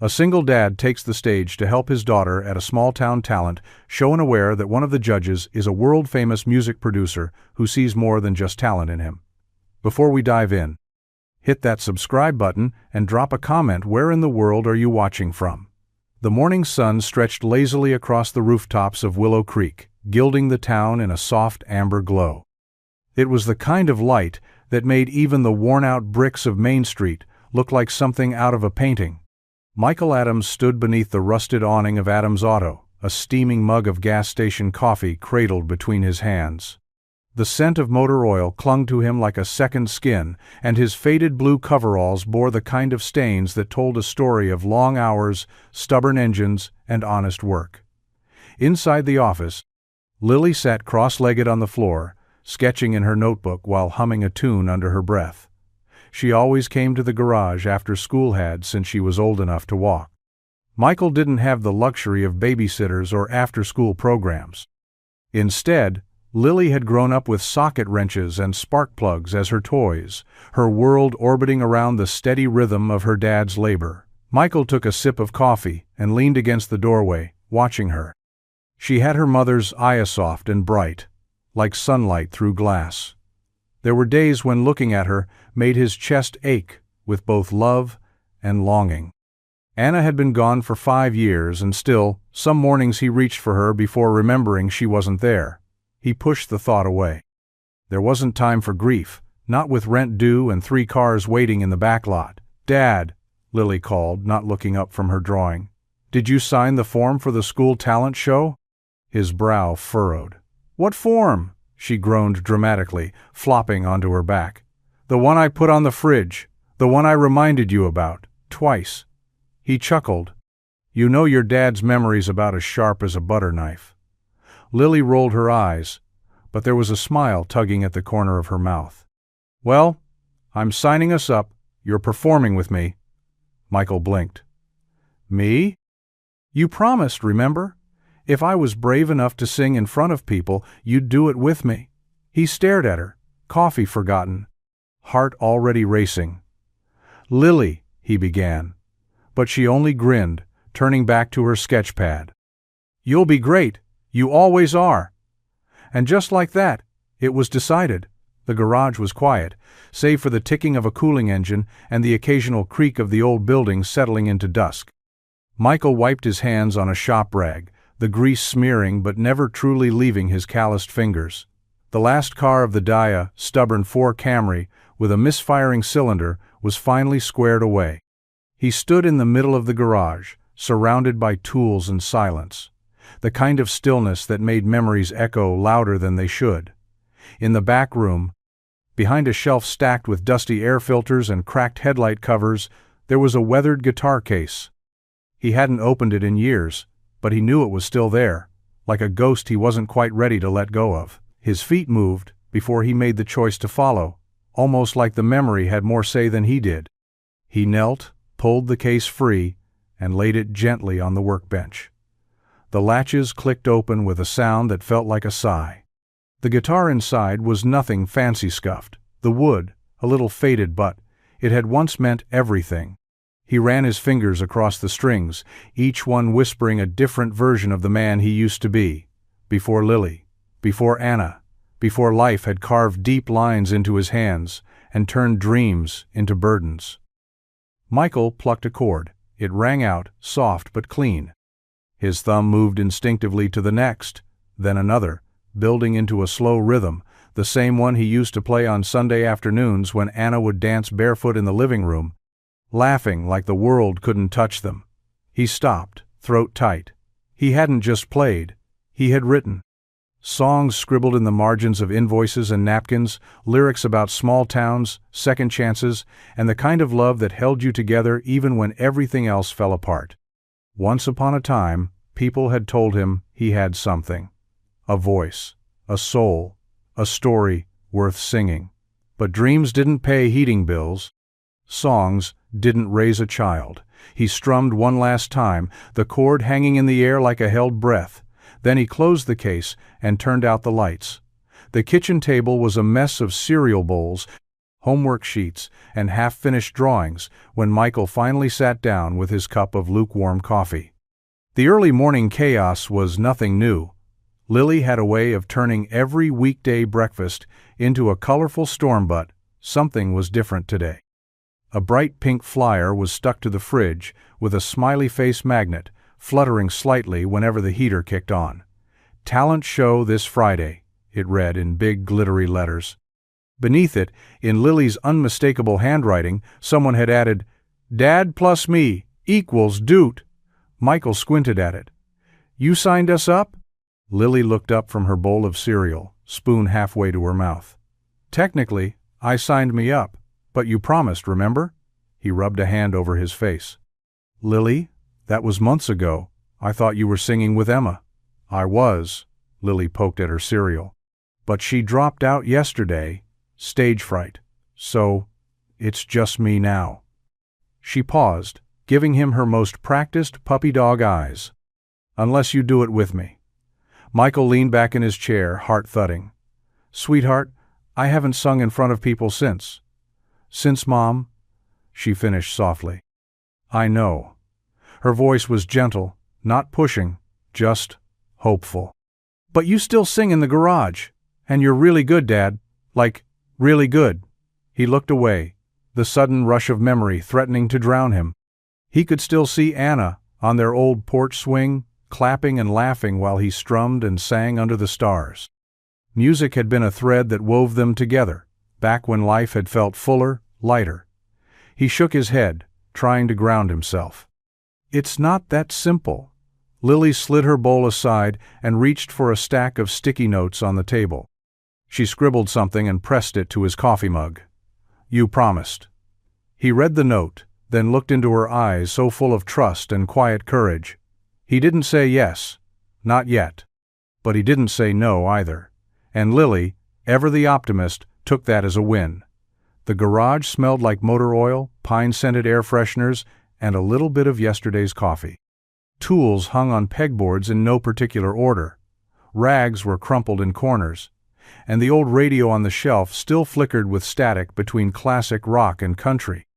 A single dad takes the stage to help his daughter at a small-town talent show and aware that one of the judges is a world-famous music producer who sees more than just talent in him. Before we dive in, hit that subscribe button and drop a comment. Where in the world are you watching from? The morning sun stretched lazily across the rooftops of Willow Creek, gilding the town in a soft amber glow. It was the kind of light that made even the worn-out bricks of Main Street look like something out of a painting. Michael Adams stood beneath the rusted awning of Adams Auto, a steaming mug of gas station coffee cradled between his hands. The scent of motor oil clung to him like a second skin, and his faded blue coveralls bore the kind of stains that told a story of long hours, stubborn engines, and honest work. Inside the office, Lily sat cross-legged on the floor, sketching in her notebook while humming a tune under her breath. She always came to the garage after school since she was old enough to walk. Michael didn't have the luxury of babysitters or after-school programs. Instead, Lily had grown up with socket wrenches and spark plugs as her toys, her world orbiting around the steady rhythm of her dad's labor. Michael took a sip of coffee and leaned against the doorway, watching her. She had her mother's eye soft and bright, like sunlight through glass. There were days when looking at her made his chest ache with both love and longing. Anna had been gone for 5 years, and still, some mornings he reached for her before remembering she wasn't there. He pushed the thought away. There wasn't time for grief, not with rent due and 3 cars waiting in the back lot. "Dad," Lily called, not looking up from her drawing. "Did you sign the form for the school talent show?" His brow furrowed. "What form?" she groaned dramatically, flopping onto her back. "The one I put on the fridge, the one I reminded you about, twice." He chuckled. "You know your dad's memory's about as sharp as a butter knife." Lily rolled her eyes, but there was a smile tugging at the corner of her mouth. "Well, I'm signing us up. You're performing with me." Michael blinked. "Me? You promised, remember? If I was brave enough to sing in front of people, you'd do it with me." He stared at her, coffee forgotten, heart already racing. "Lily," he began, but she only grinned, turning back to her sketch pad. "You'll be great. You always are." And just like that, it was decided. The garage was quiet, save for the ticking of a cooling engine and the occasional creak of the old building settling into dusk. Michael wiped his hands on a shop rag, the grease smearing but never truly leaving his calloused fingers. The last car of the stubborn 4 Camry, with a misfiring cylinder, was finally squared away. He stood in the middle of the garage, surrounded by tools and silence, the kind of stillness that made memories echo louder than they should. In the back room, behind a shelf stacked with dusty air filters and cracked headlight covers, there was a weathered guitar case. He hadn't opened it in years, but he knew it was still there, like a ghost he wasn't quite ready to let go of. His feet moved before he made the choice to follow, almost like the memory had more say than he did. He knelt, pulled the case free, and laid it gently on the workbench. The latches clicked open with a sound that felt like a sigh. The guitar inside was nothing fancy scuffed. The wood, a little faded, but it had once meant everything. He ran his fingers across the strings, each one whispering a different version of the man he used to be. Before Lily, before Anna, before life had carved deep lines into his hands and turned dreams into burdens. Michael plucked a chord. It rang out, soft but clean. His thumb moved instinctively to the next, then another, building into a slow rhythm, the same one he used to play on Sunday afternoons when Anna would dance barefoot in the living room, laughing like the world couldn't touch them. He stopped, throat tight. He hadn't just played, he had written. Songs scribbled in the margins of invoices and napkins, lyrics about small towns, second chances, and the kind of love that held you together even when everything else fell apart. Once upon a time, people had told him he had something. A voice, a soul, a story worth singing. But dreams didn't pay heating bills. Songs didn't raise a child. He strummed one last time, the chord hanging in the air like a held breath. Then he closed the case and turned out the lights. The kitchen table was a mess of cereal bowls, homework sheets, and half-finished drawings when Michael finally sat down with his cup of lukewarm coffee. The early morning chaos was nothing new. Lily had a way of turning every weekday breakfast into a colorful storm, but something was different today. A bright pink flyer was stuck to the fridge with a smiley face magnet, fluttering slightly whenever the heater kicked on. "Talent show this Friday," it read in big glittery letters. Beneath it, in Lily's unmistakable handwriting, someone had added, "Dad plus me equals Doot." Michael squinted at it. "You signed us up?" Lily looked up from her bowl of cereal, spoon halfway to her mouth. "Technically, I signed me up, but you promised, remember?" He rubbed a hand over his face. "Lily, that was months ago. I thought you were singing with Emma." "I was." Lily poked at her cereal. "But she dropped out yesterday. Stage fright. So, it's just me now." She paused, giving him her most practiced puppy dog eyes. "Unless you do it with me." Michael leaned back in his chair, heart thudding. "Sweetheart, I haven't sung in front of people since." "Since Mom?" she finished softly. "I know." Her voice was gentle, not pushing, just hopeful. "But you still sing in the garage, and you're really good, Dad. Like, really good." He looked away, the sudden rush of memory threatening to drown him. He could still see Anna, on their old porch swing, clapping and laughing while he strummed and sang under the stars. Music had been a thread that wove them together, back when life had felt fuller, lighter. He shook his head, trying to ground himself. "It's not that simple." Lily slid her bowl aside and reached for a stack of sticky notes on the table. She scribbled something and pressed it to his coffee mug. "You promised." He read the note, then looked into her eyes so full of trust and quiet courage. He didn't say yes, not yet. But he didn't say no either. And Lily, ever the optimist, took that as a win. The garage smelled like motor oil, pine-scented air fresheners, and a little bit of yesterday's coffee. Tools hung on pegboards in no particular order. Rags were crumpled in corners, and the old radio on the shelf still flickered with static between classic rock and country.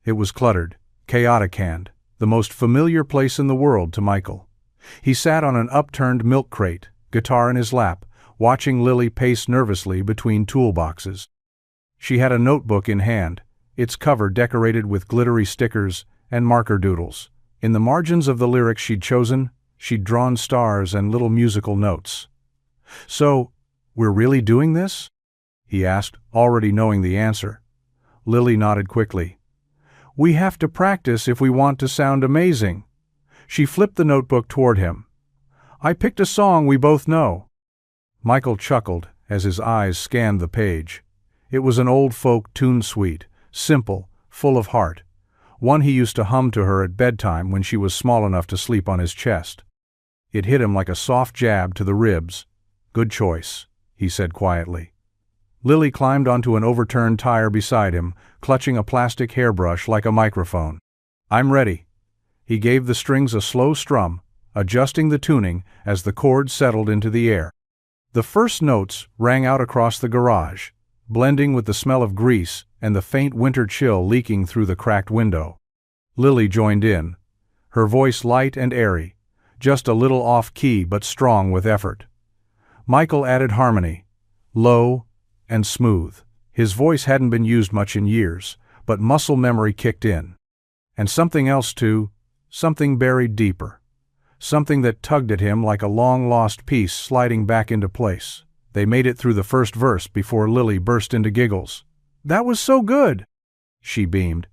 It was cluttered, chaotic-hand, the most familiar place in the world to Michael. He sat on an upturned milk crate, guitar in his lap, watching Lily pace nervously between toolboxes. She had a notebook in hand, its cover decorated with glittery stickers and marker doodles. In the margins of the lyrics she'd chosen, she'd drawn stars and little musical notes. "So, we're really doing this?" he asked, already knowing the answer. Lily nodded quickly. "We have to practice if we want to sound amazing." She flipped the notebook toward him. "I picked a song we both know." Michael chuckled as his eyes scanned the page. It was an old folk tune suite, simple, full of heart. One he used to hum to her at bedtime when she was small enough to sleep on his chest. It hit him like a soft jab to the ribs. "Good choice," he said quietly. Lily climbed onto an overturned tire beside him, clutching a plastic hairbrush like a microphone. "I'm ready." He gave the strings a slow strum, adjusting the tuning as the chords settled into the air. The first notes rang out across the garage, blending with the smell of grease and the faint winter chill leaking through the cracked window. Lily joined in, her voice light and airy, just a little off-key but strong with effort. Michael added harmony, low and smooth. His voice hadn't been used much in years, but muscle memory kicked in. And something else too, something buried deeper. Something that tugged at him like a long-lost piece sliding back into place. They made it through the first verse before Lily burst into giggles. "That was so good!" she beamed.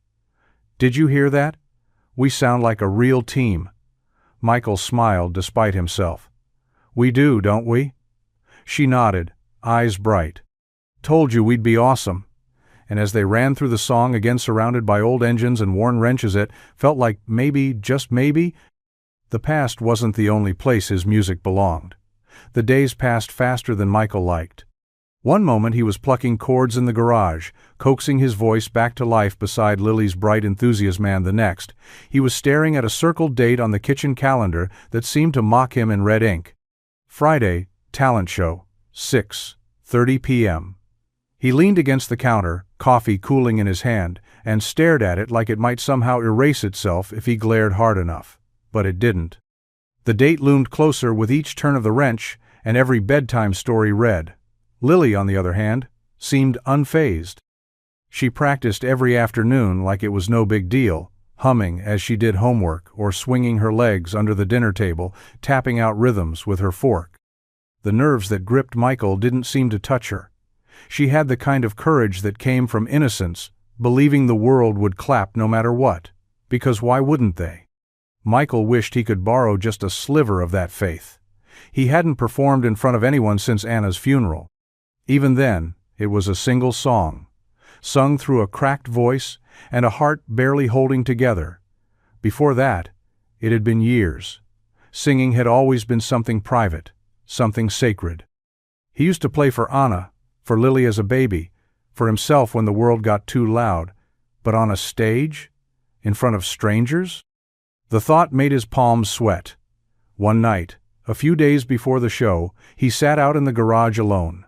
"Did you hear that? We sound like a real team." Michael smiled despite himself. "We do, don't we?" She nodded, eyes bright. "Told you we'd be awesome." And as they ran through the song again surrounded by old engines and worn wrenches, it felt like maybe, just maybe, the past wasn't the only place his music belonged. The days passed faster than Michael liked. One moment he was plucking chords in the garage, coaxing his voice back to life beside Lily's bright enthusiasm, and the next, he was staring at a circled date on the kitchen calendar that seemed to mock him in red ink. Friday, talent show, 6:30 p.m. He leaned against the counter, coffee cooling in his hand, and stared at it like it might somehow erase itself if he glared hard enough. But it didn't. The date loomed closer with each turn of the wrench, and every bedtime story read. Lily, on the other hand, seemed unfazed. She practiced every afternoon like it was no big deal, humming as she did homework or swinging her legs under the dinner table, tapping out rhythms with her fork. The nerves that gripped Michael didn't seem to touch her. She had the kind of courage that came from innocence, believing the world would clap no matter what, because why wouldn't they? Michael wished he could borrow just a sliver of that faith. He hadn't performed in front of anyone since Anna's funeral. Even then, it was a single song, sung through a cracked voice and a heart barely holding together. Before that, it had been years. Singing had always been something private, something sacred. He used to play for Anna, for Lily as a baby, for himself when the world got too loud, but on a stage? In front of strangers? The thought made his palms sweat. One night, a few days before the show, he sat out in the garage alone.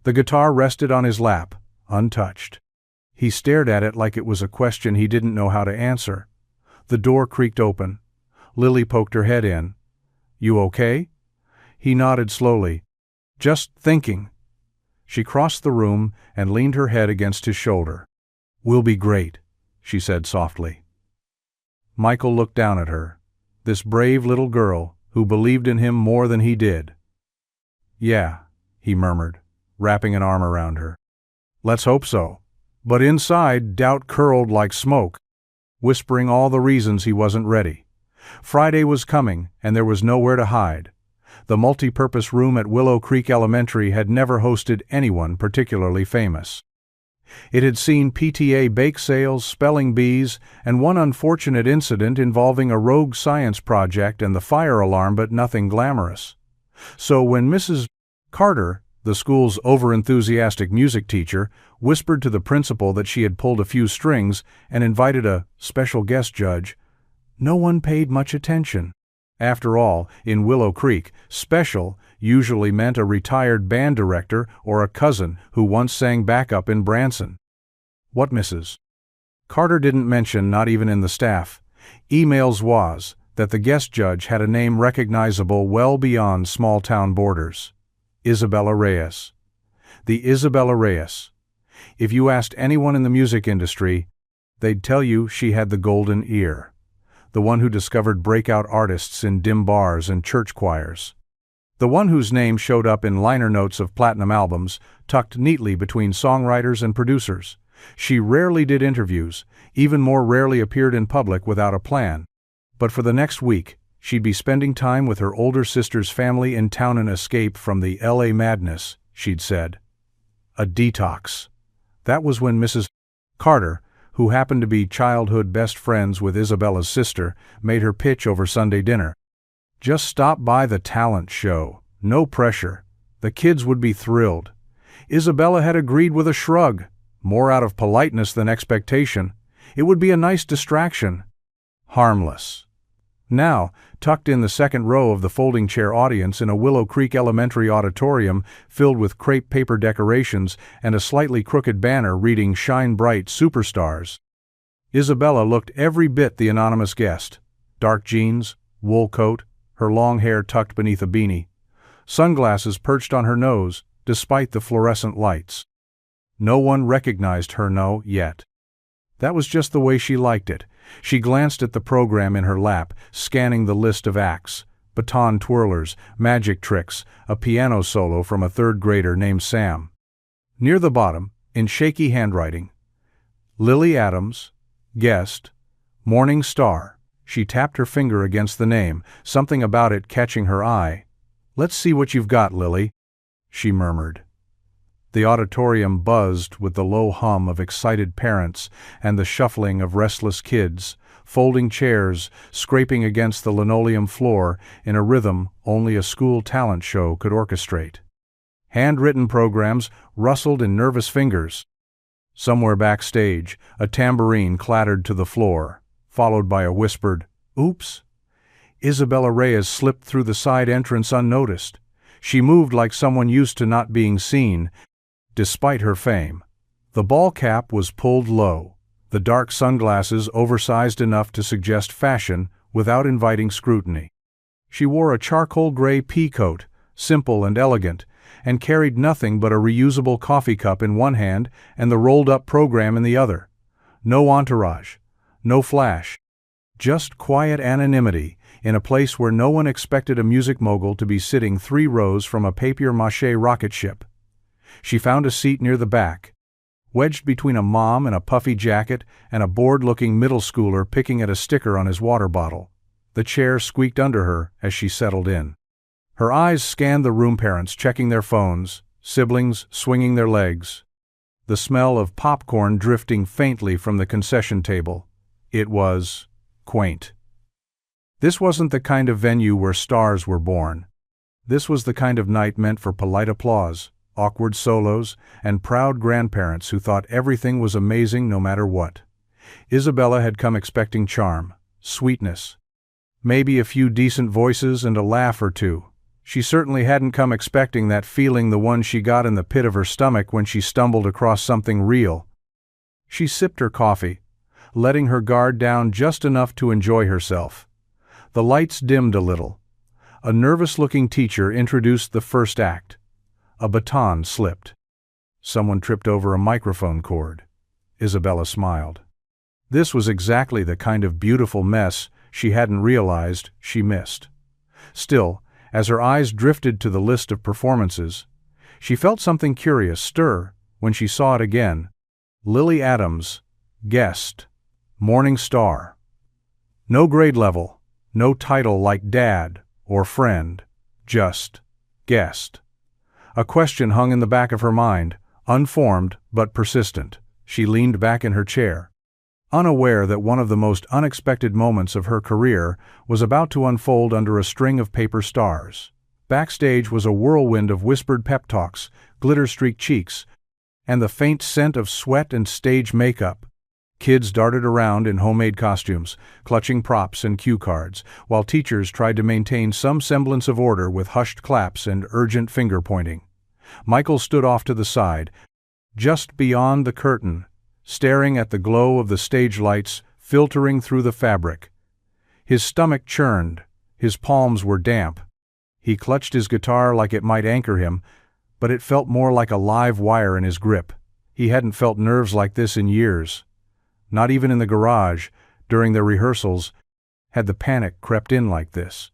The guitar rested on his lap, untouched. He stared at it like it was a question he didn't know how to answer. The door creaked open. Lily poked her head in. "You okay?" He nodded slowly. "Just thinking." She crossed the room and leaned her head against his shoulder. "We'll be great," she said softly. Michael looked down at her, this brave little girl who believed in him more than he did. "Yeah," he murmured, wrapping an arm around her. "Let's hope so." But inside, doubt curled like smoke, whispering all the reasons he wasn't ready. Friday was coming, and there was nowhere to hide. The multi-purpose room at Willow Creek Elementary had never hosted anyone particularly famous. It had seen PTA bake sales, spelling bees, and one unfortunate incident involving a rogue science project and the fire alarm, but nothing glamorous. So when Mrs. Carter, the school's overenthusiastic music teacher, whispered to the principal that she had pulled a few strings and invited a special guest judge, no one paid much attention. After all, in Willow Creek, special usually meant a retired band director or a cousin who once sang backup in Branson. What Mrs. Carter didn't mention, not even in the staff emails, was that the guest judge had a name recognizable well beyond small-town borders. Isabella Reyes. The Isabella Reyes. If you asked anyone in the music industry, they'd tell you she had the golden ear. The one who discovered breakout artists in dim bars and church choirs. The one whose name showed up in liner notes of platinum albums, tucked neatly between songwriters and producers. She rarely did interviews, even more rarely appeared in public without a plan. But for the next week, she'd be spending time with her older sister's family in town, an escape from the LA madness, she'd said. A detox. That was when Mrs. Carter, who happened to be childhood best friends with Isabella's sister, made her pitch over Sunday dinner. Just stop by the talent show. No pressure. The kids would be thrilled. Isabella had agreed with a shrug, more out of politeness than expectation. It would be a nice distraction. Harmless. Now, tucked in the second row of the folding chair audience in a Willow Creek Elementary auditorium filled with crepe paper decorations and a slightly crooked banner reading "Shine Bright, Superstars," Isabella looked every bit the anonymous guest. Dark jeans, wool coat, her long hair tucked beneath a beanie, sunglasses perched on her nose despite the fluorescent lights. No one recognized her yet. That was just the way she liked it. She glanced at the program in her lap, scanning the list of acts, baton twirlers, magic tricks, a piano solo from a third grader named Sam. Near the bottom, in shaky handwriting, Lily Adams, guest, Morning Star. She tapped her finger against the name, something about it catching her eye. "Let's see what you've got, Lily," she murmured. The auditorium buzzed with the low hum of excited parents and the shuffling of restless kids, folding chairs, scraping against the linoleum floor in a rhythm only a school talent show could orchestrate. Handwritten programs rustled in nervous fingers. Somewhere backstage, a tambourine clattered to the floor, followed by a whispered, "Oops." Isabella Reyes slipped through the side entrance unnoticed. She moved like someone used to not being seen, despite her fame. The ball cap was pulled low, the dark sunglasses oversized enough to suggest fashion without inviting scrutiny. She wore a charcoal gray pea coat, simple and elegant, and carried nothing but a reusable coffee cup in one hand and the rolled-up program in the other. No entourage, no flash, just quiet anonymity in a place where no one expected a music mogul to be sitting 3 rows from a papier-mâché rocket ship. She found a seat near the back, wedged between a mom in a puffy jacket and a bored-looking middle schooler picking at a sticker on his water bottle. The chair squeaked under her as she settled in. Her eyes scanned the room, parents checking their phones, siblings swinging their legs. The smell of popcorn drifting faintly from the concession table. It was quaint. This wasn't the kind of venue where stars were born. This was the kind of night meant for polite applause, awkward solos, and proud grandparents who thought everything was amazing no matter what. Isabella had come expecting charm, sweetness, maybe a few decent voices and a laugh or two. She certainly hadn't come expecting that feeling, the one she got in the pit of her stomach when she stumbled across something real. She sipped her coffee, letting her guard down just enough to enjoy herself. The lights dimmed a little. A nervous-looking teacher introduced the first act. A baton slipped. Someone tripped over a microphone cord. Isabella smiled. This was exactly the kind of beautiful mess she hadn't realized she missed. Still, as her eyes drifted to the list of performances, she felt something curious stir when she saw it again. Lily Adams, guest, Morning Star. No grade level, no title like dad or friend, just guest. A question hung in the back of her mind, unformed but persistent. She leaned back in her chair, unaware that one of the most unexpected moments of her career was about to unfold under a string of paper stars. Backstage was a whirlwind of whispered pep talks, glitter-streaked cheeks, and the faint scent of sweat and stage makeup. Kids darted around in homemade costumes, clutching props and cue cards, while teachers tried to maintain some semblance of order with hushed claps and urgent finger-pointing. Michael stood off to the side, just beyond the curtain, staring at the glow of the stage lights filtering through the fabric. His stomach churned, his palms were damp. He clutched his guitar like it might anchor him, but it felt more like a live wire in his grip. He hadn't felt nerves like this in years. Not even in the garage, during their rehearsals, had the panic crept in like this.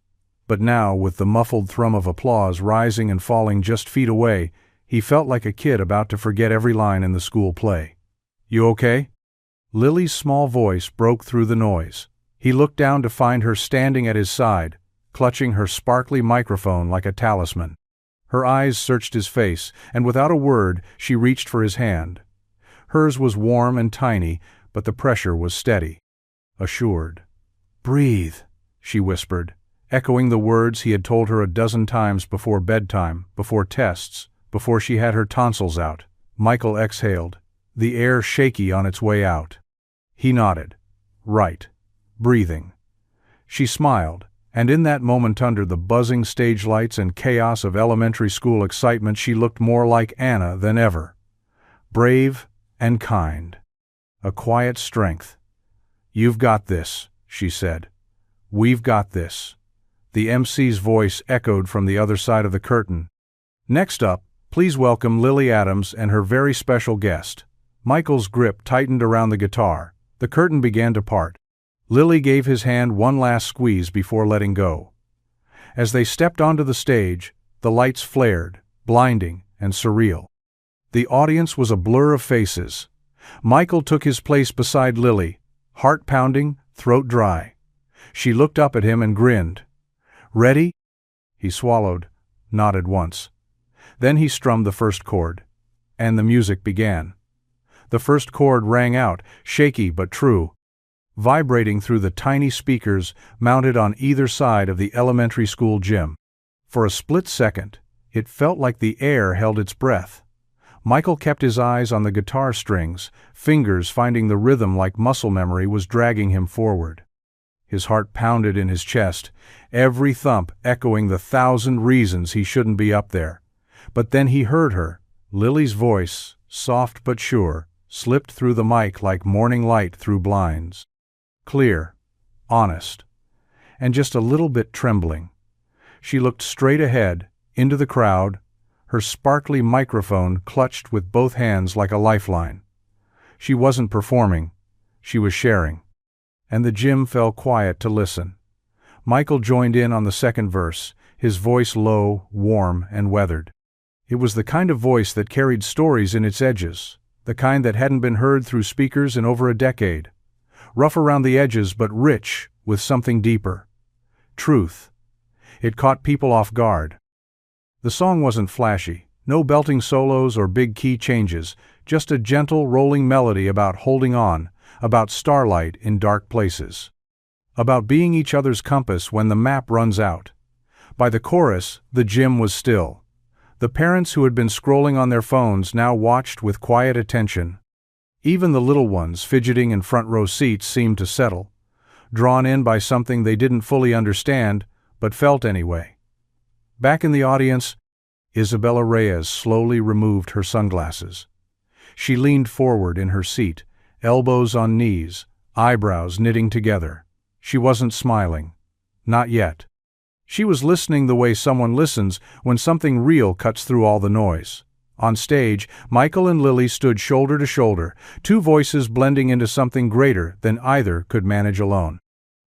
But now, with the muffled thrum of applause rising and falling just feet away, he felt like a kid about to forget every line in the school play. "You okay?" Lily's small voice broke through the noise. He looked down to find her standing at his side, clutching her sparkly microphone like a talisman. Her eyes searched his face, and without a word, she reached for his hand. Hers was warm and tiny, but the pressure was steady, assured. "Breathe," she whispered, echoing the words he had told her a dozen times before bedtime, before tests, before she had her tonsils out. Michael exhaled, the air shaky on its way out. He nodded. Right. Breathing. She smiled, and in that moment, under the buzzing stage lights and chaos of elementary school excitement, she looked more like Anna than ever. Brave and kind. A quiet strength. "You've got this," she said. "We've got this." The MC's voice echoed from the other side of the curtain. "Next up, please welcome Lily Adams and her very special guest." Michael's grip tightened around the guitar. The curtain began to part. Lily gave his hand one last squeeze before letting go. As they stepped onto the stage, the lights flared, blinding and surreal. The audience was a blur of faces. Michael took his place beside Lily, heart pounding, throat dry. She looked up at him and grinned. "Ready?" He swallowed, nodded once. Then he strummed the first chord, and the music began. The first chord rang out, shaky but true, vibrating through the tiny speakers mounted on either side of the elementary school gym. For a split second, it felt like the air held its breath. Michael kept his eyes on the guitar strings, fingers finding the rhythm like muscle memory was dragging him forward. His heart pounded in his chest, every thump echoing the 1,000 reasons he shouldn't be up there. But then he heard her, Lily's voice, soft but sure, slipped through the mic like morning light through blinds. Clear, honest, and just a little bit trembling. She looked straight ahead, into the crowd, her sparkly microphone clutched with both hands like a lifeline. She wasn't performing, she was sharing. And the gym fell quiet to listen. Michael joined in on the second verse, his voice low, warm, and weathered. It was the kind of voice that carried stories in its edges, the kind that hadn't been heard through speakers in over a decade. Rough around the edges but rich with something deeper. Truth. It caught people off guard. The song wasn't flashy, no belting solos or big key changes, just a gentle, rolling melody about holding on, about starlight in dark places. About being each other's compass when the map runs out. By the chorus, the gym was still. The parents who had been scrolling on their phones now watched with quiet attention. Even the little ones fidgeting in front row seats seemed to settle, drawn in by something they didn't fully understand, but felt anyway. Back in the audience, Isabella Reyes slowly removed her sunglasses. She leaned forward in her seat, elbows on knees, eyebrows knitting together. She wasn't smiling. Not yet. She was listening the way someone listens when something real cuts through all the noise. On stage, Michael and Lily stood shoulder to shoulder, two voices blending into something greater than either could manage alone.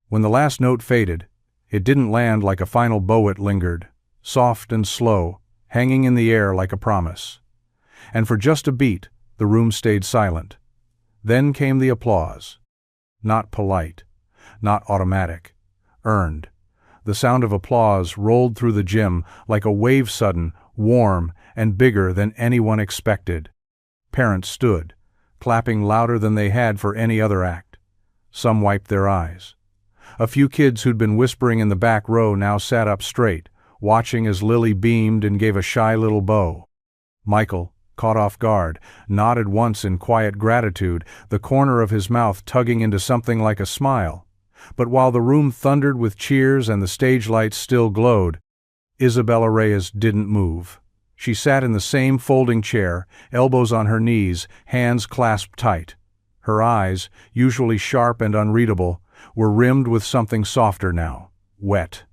When the last note faded, it didn't land like a final bow. It lingered, soft and slow, hanging in the air like a promise. And for just a beat, the room stayed silent. Then came the applause. Not polite, not automatic, earned. The sound of applause rolled through the gym like a wave, sudden, warm, and bigger than anyone expected. Parents stood, clapping louder than they had for any other act. Some wiped their eyes. A few kids who'd been whispering in the back row now sat up straight, watching as Lily beamed and gave a shy little bow. Michael, caught off guard, nodded once in quiet gratitude, the corner of his mouth tugging into something like a smile. But while the room thundered with cheers and the stage lights still glowed, Isabella Reyes didn't move. She sat in the same folding chair, elbows on her knees, hands clasped tight. Her eyes, usually sharp and unreadable, were rimmed with something softer now, wet.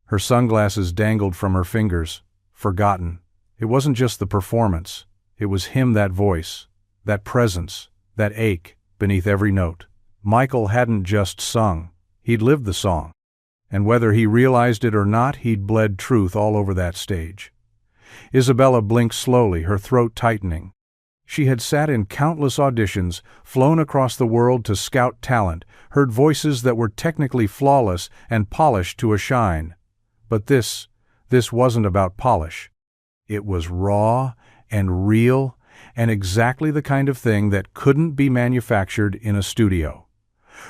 Her sunglasses dangled from her fingers, forgotten. It wasn't just the performance. It was him, that voice, that presence, that ache beneath every note. Michael hadn't just sung, he'd lived the song. And whether he realized it or not, he'd bled truth all over that stage. Isabella blinked slowly, her throat tightening. She had sat in countless auditions, flown across the world to scout talent, heard voices that were technically flawless and polished to a shine. But this wasn't about polish. It was raw and real and exactly the kind of thing that couldn't be manufactured in a studio.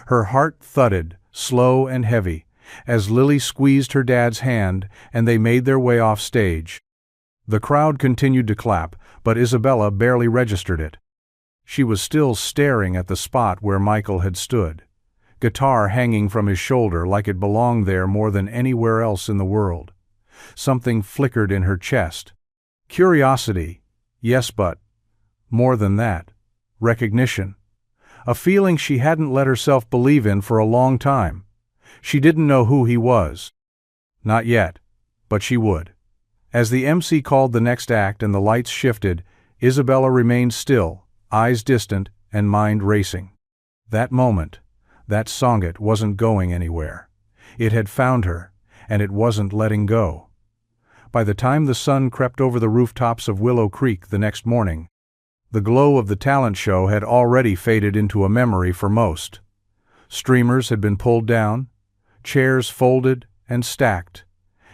Her heart thudded, slow and heavy, as Lily squeezed her dad's hand and they made their way off stage. The crowd continued to clap, but Isabella barely registered it. She was still staring at the spot where Michael had stood, guitar hanging from his shoulder like it belonged there more than anywhere else in the world. Something flickered in her chest. Curiosity, yes, but more than that, recognition. A feeling she hadn't let herself believe in for a long time. She didn't know who he was. Not yet, but she would. As the MC called the next act and the lights shifted, Isabella remained still, eyes distant and mind racing. That moment, that song, it wasn't going anywhere. It had found her, and it wasn't letting go. By the time the sun crept over the rooftops of Willow Creek the next morning, the glow of the talent show had already faded into a memory for most. Streamers had been pulled down, chairs folded and stacked,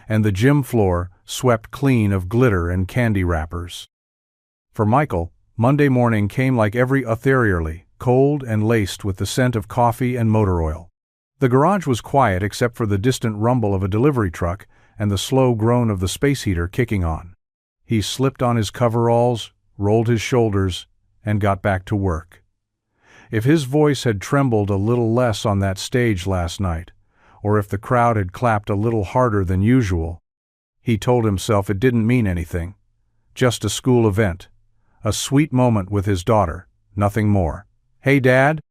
and the gym floor swept clean of glitter and candy wrappers. For Michael, Monday morning came like every ethereally, cold and laced with the scent of coffee and motor oil. The garage was quiet except for the distant rumble of a delivery truck and the slow groan of the space heater kicking on. He slipped on his coveralls, rolled his shoulders, and got back to work. If his voice had trembled a little less on that stage last night, or if the crowd had clapped a little harder than usual, he told himself it didn't mean anything. Just a school event, A sweet moment with his daughter, nothing more. "Hey, Dad?"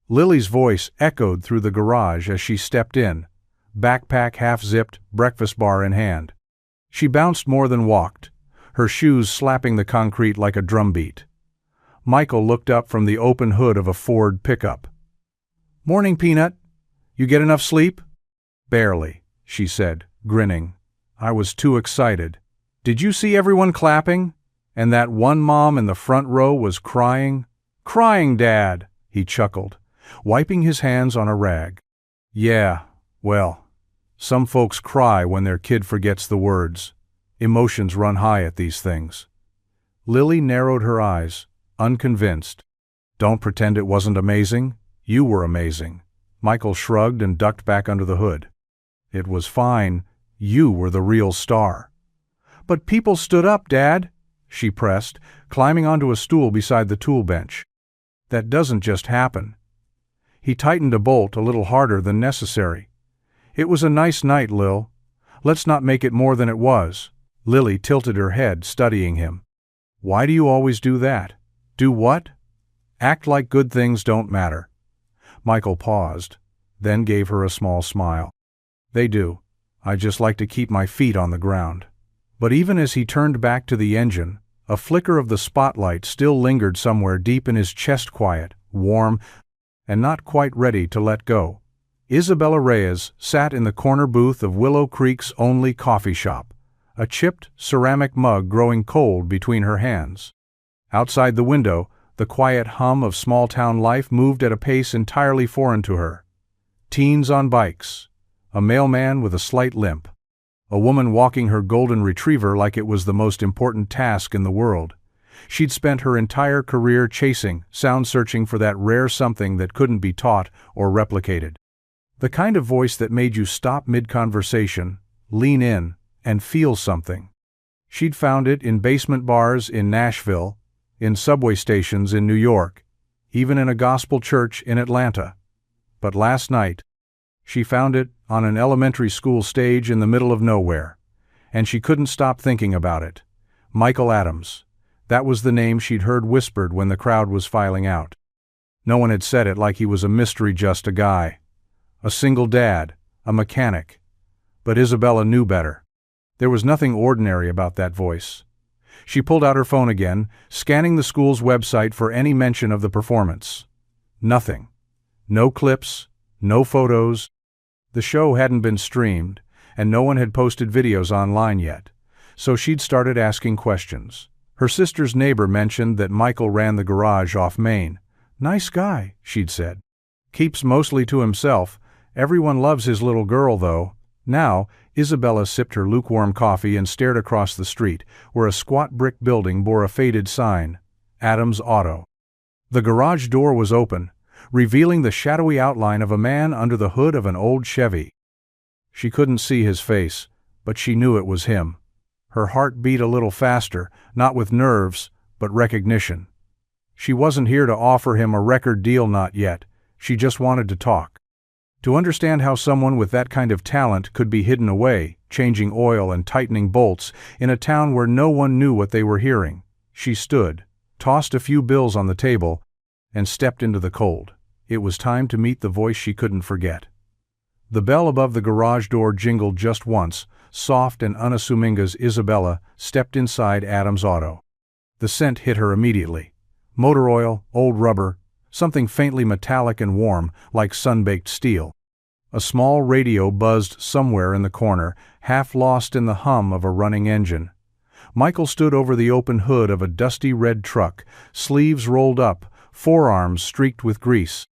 Lily's voice echoed through the garage as she stepped in, backpack half-zipped, breakfast bar in hand. She bounced more than walked, her shoes slapping the concrete like a drumbeat. Michael looked up from the open hood of a Ford pickup. "Morning, Peanut. You get enough sleep?" "Barely," she said, grinning. "I was too excited. Did you see everyone clapping? And that one mom in the front row was crying." "Crying, Dad," he chuckled, wiping his hands on a rag. "Yeah, well, some folks cry when their kid forgets the words. Emotions run high at these things." Lily narrowed her eyes, unconvinced. "Don't pretend it wasn't amazing. You were amazing." Michael shrugged and ducked back under the hood. "It was fine. You were the real star." "But people stood up, Dad," she pressed, climbing onto a stool beside the tool bench. "That doesn't just happen." He tightened a bolt a little harder than necessary. "It was a nice night, Lil. Let's not make it more than it was." Lily tilted her head, studying him. "Why do you always do that?" "Do what?" "Act like good things don't matter." Michael paused, then gave her a small smile. "They do. I just like to keep my feet on the ground." But even as he turned back to the engine, a flicker of the spotlight still lingered somewhere deep in his chest, quiet, warm, and not quite ready to let go. Isabella Reyes sat in the corner booth of Willow Creek's only coffee shop, a chipped ceramic mug growing cold between her hands. Outside the window, the quiet hum of small-town life moved at a pace entirely foreign to her. Teens on bikes, a mailman with a slight limp, a woman walking her golden retriever like it was the most important task in the world. She'd spent her entire career chasing, sound-searching for that rare something that couldn't be taught or replicated. The kind of voice that made you stop mid-conversation, lean in, and feel something. She'd found it in basement bars in Nashville, in subway stations in New York, even in a gospel church in Atlanta. But last night, she found it on an elementary school stage in the middle of nowhere, and she couldn't stop thinking about it. Michael Adams. That was the name she'd heard whispered when the crowd was filing out. No one had said it like he was a mystery, just a guy. A single dad, a mechanic. But Isabella knew better. There was nothing ordinary about that voice. She pulled out her phone again, scanning the school's website for any mention of the performance. Nothing. No clips, no photos. The show hadn't been streamed, and no one had posted videos online yet, so she'd started asking questions. Her sister's neighbor mentioned that Michael ran the garage off Main. "Nice guy," she'd said. "Keeps mostly to himself. Everyone loves his little girl, though." Now, Isabella sipped her lukewarm coffee and stared across the street, where a squat brick building bore a faded sign, Adams Auto. The garage door was open, revealing the shadowy outline of a man under the hood of an old Chevy. She couldn't see his face, but she knew it was him. Her heart beat a little faster, not with nerves, but recognition. She wasn't here to offer him a record deal, not yet. She just wanted to talk. To understand how someone with that kind of talent could be hidden away, changing oil and tightening bolts, in a town where no one knew what they were hearing. She stood, tossed a few bills on the table, and stepped into the cold. It was time to meet the voice she couldn't forget. The bell above the garage door jingled just once, soft and unassuming, as Isabella stepped inside Adams' Auto. The scent hit her immediately. Motor oil, old rubber, something faintly metallic and warm, like sun-baked steel. A small radio buzzed somewhere in the corner, half lost in the hum of a running engine. Michael stood over the open hood of a dusty red truck, sleeves rolled up, forearms streaked with grease.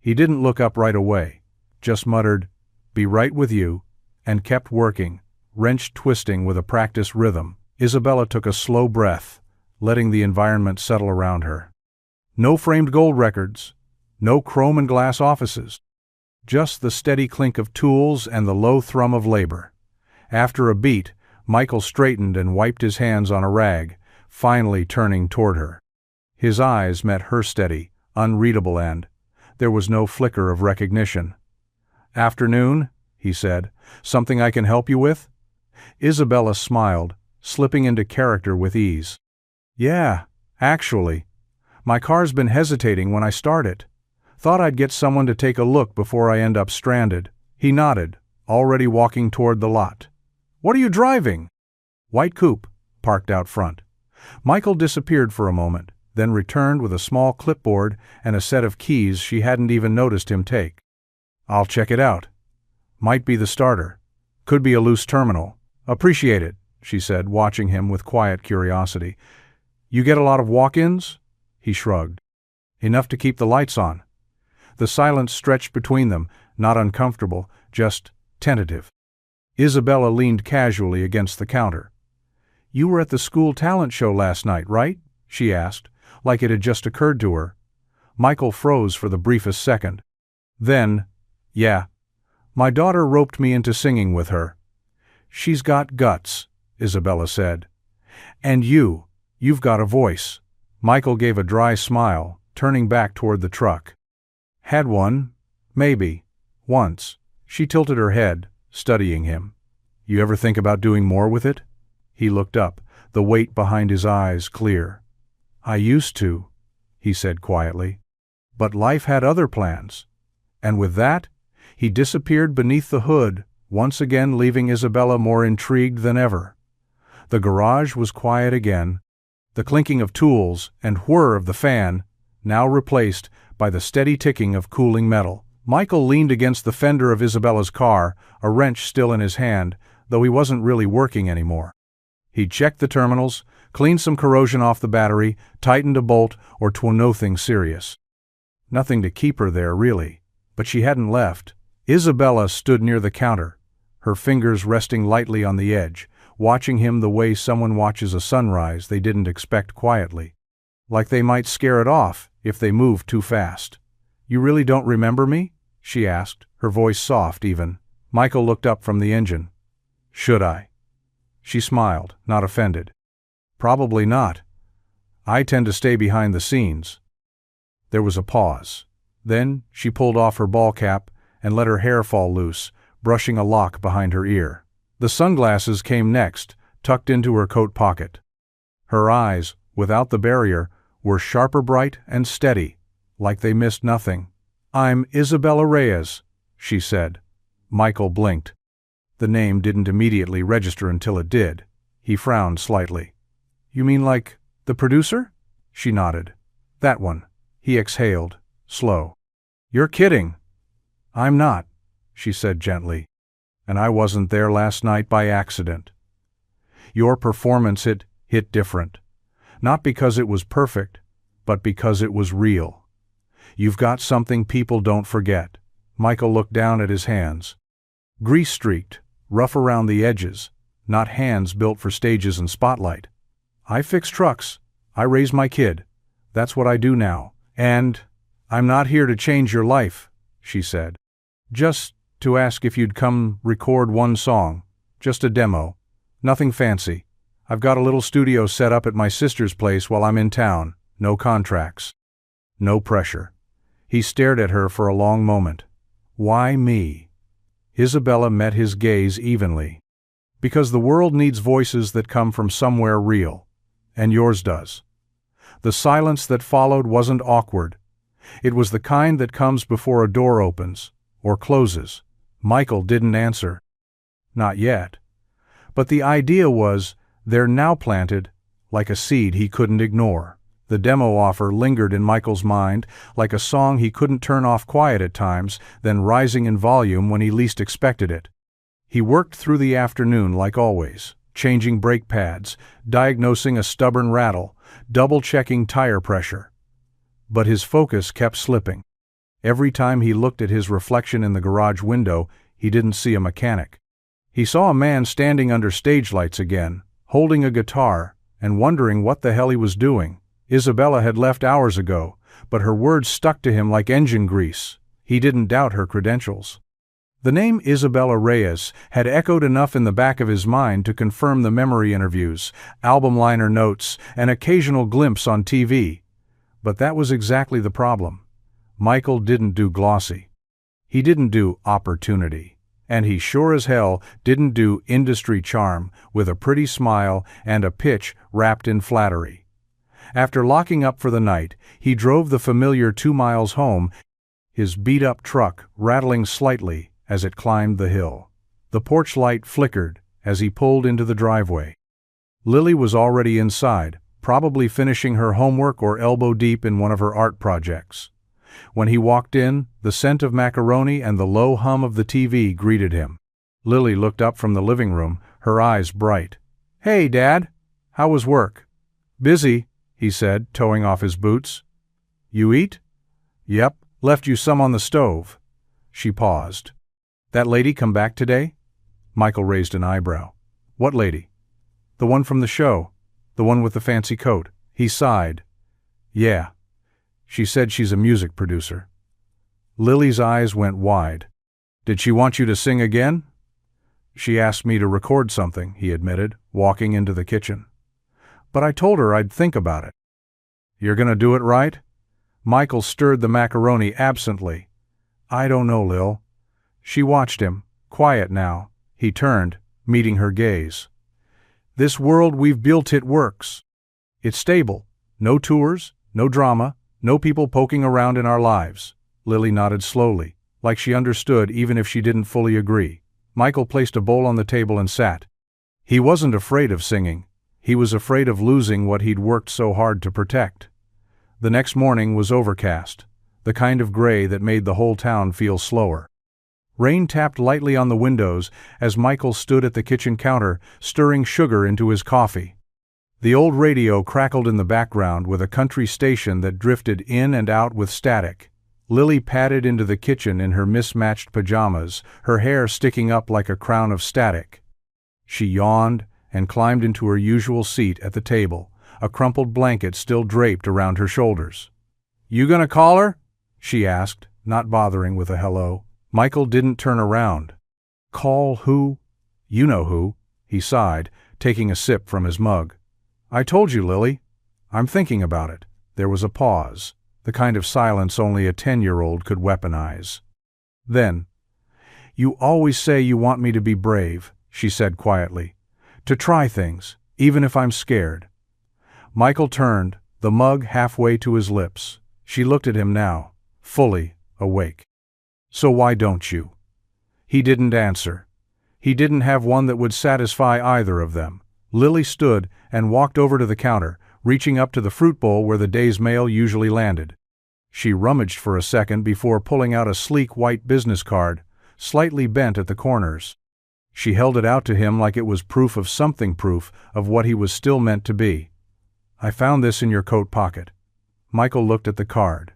He didn't look up right away, just muttered, "Be right with you," and kept working, wrench twisting with a practiced rhythm. Isabella took a slow breath, letting the environment settle around her. No framed gold records, no chrome and glass offices. Just the steady clink of tools and the low thrum of labor. After a beat, Michael straightened and wiped his hands on a rag, finally turning toward her. His eyes met her steady, unreadable, and there was no flicker of recognition. "Afternoon," he said. "Something I can help you with?" Isabella smiled, slipping into character with ease. "Yeah, Actually, my car's been hesitating when I start it. Thought I'd get someone to take a look before I end up stranded." He nodded, already walking toward the lot. "What are you driving?" "White coupe, parked out front." Michael disappeared for a moment, then returned with a small clipboard and a set of keys she hadn't even noticed him take. "I'll check it out. Might be the starter. Could be a loose terminal. Appreciate it," she said, watching him with quiet curiosity. "You get a lot of walk-ins?" He shrugged. "Enough to keep the lights on." The silence stretched between them, not uncomfortable, just tentative. Isabella leaned casually against the counter. "You were at the school talent show last night, right?" she asked, like it had just occurred to her. Michael froze for the briefest second. Then, "Yeah. My daughter roped me into singing with her." "She's got guts," Isabella said. "And you've got a voice." Michael gave a dry smile, turning back toward the truck. "Had one, maybe, once." She tilted her head, studying him. "You ever think about doing more with it?" He looked up, the weight behind his eyes clear. "I used to," he said quietly. "But life had other plans." And with that, he disappeared beneath the hood, once again leaving Isabella more intrigued than ever. The garage was quiet again, the clinking of tools and whir of the fan now replaced by the steady ticking of cooling metal. Michael leaned against the fender of Isabella's car, a wrench still in his hand, though he wasn't really working anymore. He'd checked the terminals, cleaned some corrosion off the battery, tightened a bolt, or nothing serious. Nothing to keep her there, really. But she hadn't left. Isabella stood near the counter, her fingers resting lightly on the edge, watching him the way someone watches a sunrise they didn't expect quietly. Like they might scare it off if they moved too fast. "You really don't remember me?" she asked, her voice soft even. Michael looked up from the engine. "Should I?" She smiled, not offended. "Probably not. I tend to stay behind the scenes." There was a pause. Then she pulled off her ball cap and let her hair fall loose, brushing a lock behind her ear. The sunglasses came next, tucked into her coat pocket. Her eyes, without the barrier, were sharper bright and steady, like they missed nothing. "I'm Isabella Reyes," she said. Michael blinked. The name didn't immediately register until it did. He frowned slightly. "You mean like the producer?" She nodded. "That one." He exhaled, slow. "You're kidding." "I'm not," she said gently. "And I wasn't there last night by accident. Your performance hit different. Not because it was perfect, but because it was real. You've got something people don't forget." Michael looked down at his hands. Grease-streaked, rough around the edges, not hands built for stages and spotlight. "I fix trucks. I raise my kid. That's what I do now. And I'm not here to change your life," she said. "Just to ask if you'd come record one song. Just a demo. Nothing fancy. I've got a little studio set up at my sister's place while I'm in town. No contracts. No pressure." He stared at her for a long moment. "Why me?" Isabella met his gaze evenly. "Because the world needs voices that come from somewhere real. And yours does." The silence that followed wasn't awkward. It was the kind that comes before a door opens, or closes. Michael didn't answer. Not yet. But the idea was, there now planted, like a seed he couldn't ignore. The demo offer lingered in Michael's mind, like a song he couldn't turn off quiet at times, then rising in volume when he least expected it. He worked through the afternoon like always, changing brake pads, diagnosing a stubborn rattle, double-checking tire pressure. But his focus kept slipping. Every time he looked at his reflection in the garage window, he didn't see a mechanic. He saw a man standing under stage lights again, holding a guitar, and wondering what the hell he was doing. Isabella had left hours ago, but her words stuck to him like engine grease. He didn't doubt her credentials. The name Isabella Reyes had echoed enough in the back of his mind to confirm the memory interviews, album liner notes, and occasional glimpse on TV. But that was exactly the problem. Michael didn't do glossy. He didn't do opportunity. And he sure as hell didn't do industry charm with a pretty smile and a pitch wrapped in flattery. After locking up for the night, he drove the familiar 2 miles home, his beat-up truck rattling slightly as it climbed the hill. The porch light flickered as he pulled into the driveway. Lily was already inside, probably finishing her homework or elbow-deep in one of her art projects. When he walked in, the scent of macaroni and the low hum of the TV greeted him. Lily looked up from the living room, her eyes bright. "Hey, Dad. How was work?" "Busy," he said, toeing off his boots. "You eat?" "Yep, left you some on the stove." She paused. "That lady come back today?" Michael raised an eyebrow. "What lady?" "The one from the show. The one with the fancy coat." He sighed. "Yeah. She said she's a music producer." Lily's eyes went wide. "Did she want you to sing again?" "She asked me to record something," he admitted, walking into the kitchen. "But I told her I'd think about it." "You're gonna do it right?" Michael stirred the macaroni absently. "I don't know, Lil." She watched him, quiet now. He turned, meeting her gaze. "This world we've built, it works. It's stable. No tours, no drama, no people poking around in our lives." Lily nodded slowly, like she understood even if she didn't fully agree. Michael placed a bowl on the table and sat. He wasn't afraid of singing. He was afraid of losing what he'd worked so hard to protect. The next morning was overcast, the kind of gray that made the whole town feel slower. Rain tapped lightly on the windows as Michael stood at the kitchen counter, stirring sugar into his coffee. The old radio crackled in the background with a country station that drifted in and out with static. Lily padded into the kitchen in her mismatched pajamas, her hair sticking up like a crown of static. She yawned and climbed into her usual seat at the table, a crumpled blanket still draped around her shoulders. "You gonna call her?" she asked, not bothering with a hello. Michael didn't turn around. "Call who?" "You know who," he sighed, taking a sip from his mug. "I told you, Lily. I'm thinking about it." There was a pause, the kind of silence only a 10-year-old could weaponize. Then, "You always say you want me to be brave," she said quietly. "To try things, even if I'm scared." Michael turned, the mug halfway to his lips. She looked at him now, fully awake. "So why don't you?" He didn't answer. He didn't have one that would satisfy either of them. Lily stood and walked over to the counter, reaching up to the fruit bowl where the day's mail usually landed. She rummaged for a second before pulling out a sleek white business card, slightly bent at the corners. She held it out to him like it was proof of something, proof of what he was still meant to be. "I found this in your coat pocket." Michael looked at the card.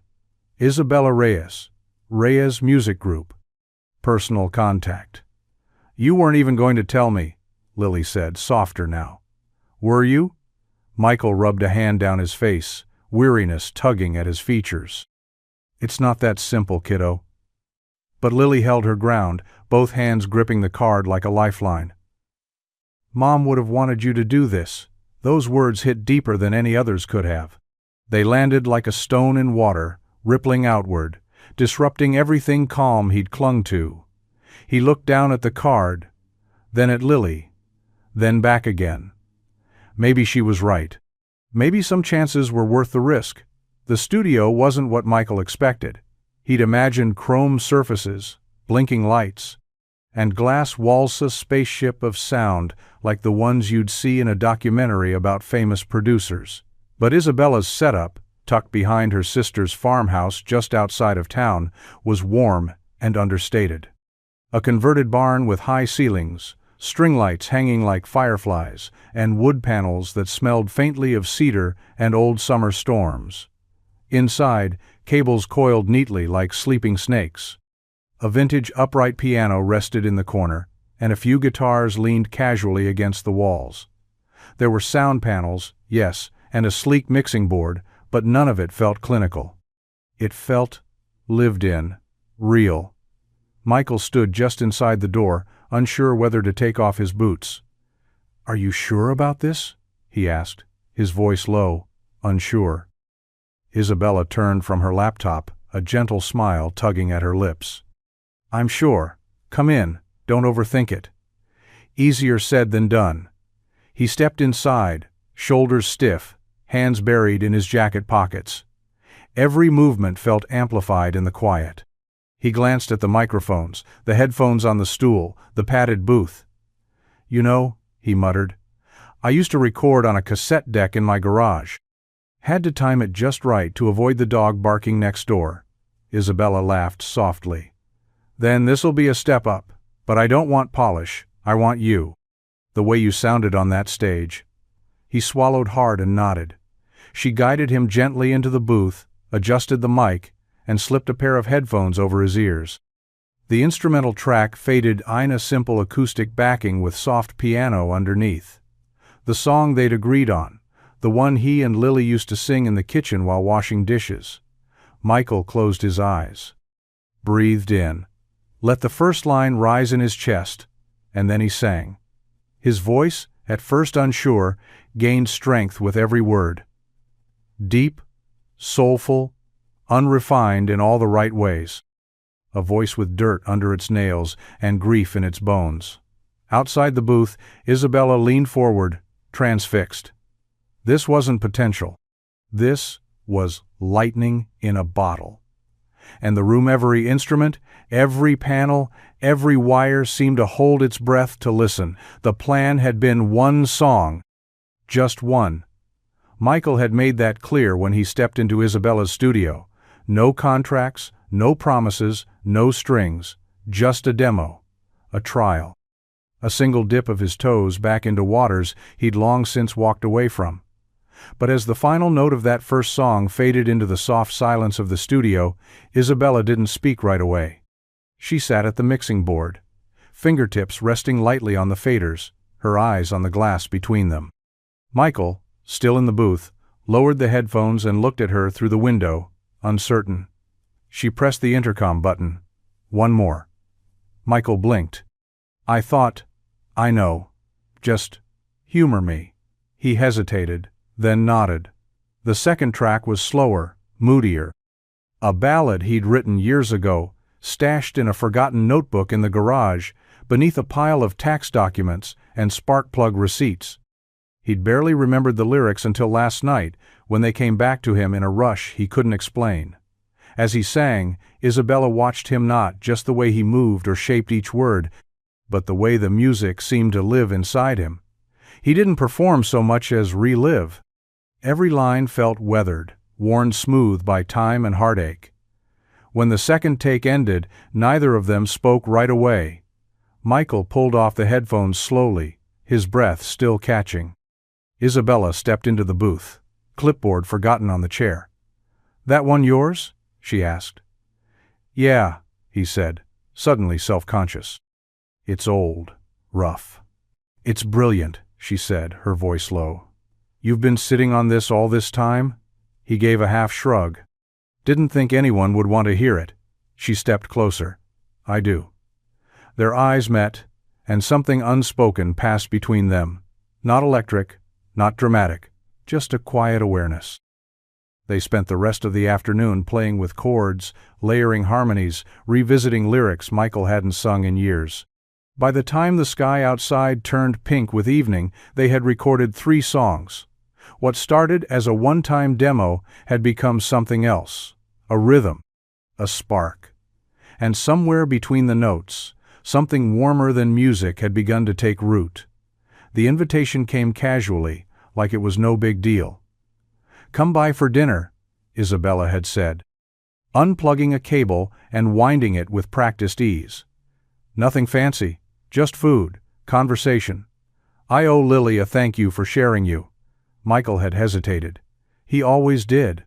"Isabella Reyes, Reyes Music Group. Personal contact." "You weren't even going to tell me," Lily said, softer now. "Were you?" Michael rubbed a hand down his face, weariness tugging at his features. "It's not that simple, kiddo." But Lily held her ground, both hands gripping the card like a lifeline. "Mom would have wanted you to do this." Those words hit deeper than any others could have. They landed like a stone in water, rippling outward, disrupting everything calm he'd clung to. He looked down at the card, then at Lily, then back again. Maybe she was right. Maybe some chances were worth the risk. The studio wasn't what Michael expected. He'd imagined chrome surfaces, blinking lights, and glass walls, a spaceship of sound like the ones you'd see in a documentary about famous producers. But Isabella's setup, tucked behind her sister's farmhouse just outside of town, was warm and understated. A converted barn with high ceilings, string lights hanging like fireflies, and wood panels that smelled faintly of cedar and old summer storms. Inside, cables coiled neatly like sleeping snakes. A vintage upright piano rested in the corner, and a few guitars leaned casually against the walls. There were sound panels, yes, and a sleek mixing board, but none of it felt clinical. It felt lived in, real. Michael stood just inside the door, unsure whether to take off his boots. "Are you sure about this?" he asked, his voice low, unsure. Isabella turned from her laptop, a gentle smile tugging at her lips. "I'm sure. Come in, don't overthink it." Easier said than done. He stepped inside, shoulders stiff, hands buried in his jacket pockets. Every movement felt amplified in the quiet. He glanced at the microphones, the headphones on the stool, the padded booth. "You know," he muttered, "I used to record on a cassette deck in my garage. Had to time it just right to avoid the dog barking next door." Isabella laughed softly. "Then this'll be a step up, but I don't want polish, I want you. The way you sounded on that stage." He swallowed hard and nodded. She guided him gently into the booth, adjusted the mic, and slipped a pair of headphones over his ears. The instrumental track faded in a simple acoustic backing with soft piano underneath. The song they'd agreed on, the one he and Lily used to sing in the kitchen while washing dishes. Michael closed his eyes, breathed in, let the first line rise in his chest, and then he sang. His voice, at first unsure, gained strength with every word. Deep, soulful, unrefined in all the right ways. A voice with dirt under its nails and grief in its bones. Outside the booth, Isabella leaned forward, transfixed. This wasn't potential. This was lightning in a bottle. And the room, every instrument, every panel, every wire seemed to hold its breath to listen. The plan had been one song. Just one. Michael had made that clear when he stepped into Isabella's studio. No contracts, no promises, no strings, just a demo, a trial. A single dip of his toes back into waters he'd long since walked away from. But as the final note of that first song faded into the soft silence of the studio, Isabella didn't speak right away. She sat at the mixing board, fingertips resting lightly on the faders, her eyes on the glass between them. Michael, still in the booth, lowered the headphones and looked at her through the window, uncertain. She pressed the intercom button. One more. Michael blinked. "I thought, I know. Just humor me." He hesitated, then nodded. The second track was slower, moodier. A ballad he'd written years ago, stashed in a forgotten notebook in the garage, beneath a pile of tax documents and spark plug receipts. He'd barely remembered the lyrics until last night, when they came back to him in a rush he couldn't explain. As he sang, Isabella watched him, not just the way he moved or shaped each word, but the way the music seemed to live inside him. He didn't perform so much as relive. Every line felt weathered, worn smooth by time and heartache. When the second take ended, neither of them spoke right away. Michael pulled off the headphones slowly, his breath still catching. Isabella stepped into the booth, clipboard forgotten on the chair. "That one yours?" she asked. "Yeah," he said, suddenly self-conscious. "It's old, rough." "It's brilliant," she said, her voice low. "You've been sitting on this all this time?" He gave a half shrug. "Didn't think anyone would want to hear it." She stepped closer. "I do." Their eyes met, and something unspoken passed between them. Not electric, not dramatic, just a quiet awareness. They spent the rest of the afternoon playing with chords, layering harmonies, revisiting lyrics Michael hadn't sung in years. By the time the sky outside turned pink with evening, they had recorded 3 songs. What started as a one-time demo had become something else, a rhythm, a spark. And somewhere between the notes, something warmer than music had begun to take root. The invitation came casually, like it was no big deal. "Come by for dinner," Isabella had said, unplugging a cable and winding it with practiced ease. "Nothing fancy, just food, conversation. I owe Lily a thank you for sharing you." Michael had hesitated. He always did.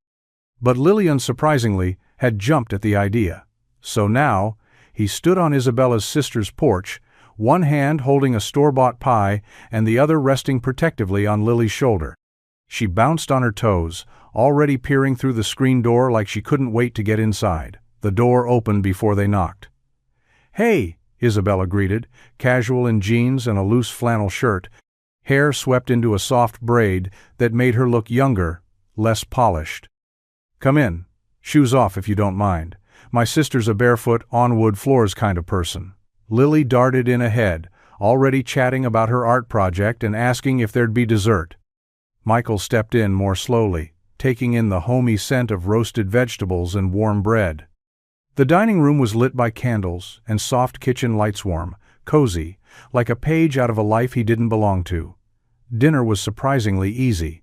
But Lily, unsurprisingly, had jumped at the idea. So now, he stood on Isabella's sister's porch, one hand holding a store-bought pie and the other resting protectively on Lily's shoulder. She bounced on her toes, already peering through the screen door like she couldn't wait to get inside. The door opened before they knocked. "Hey," Isabella greeted, casual in jeans and a loose flannel shirt, hair swept into a soft braid that made her look younger, less polished. "Come in. Shoes off if you don't mind. My sister's a barefoot, on-wood floors kind of person." Lily darted in ahead, already chatting about her art project and asking if there'd be dessert. Michael stepped in more slowly, taking in the homey scent of roasted vegetables and warm bread. The dining room was lit by candles, and soft kitchen lights warm, cozy, like a page out of a life he didn't belong to. Dinner was surprisingly easy.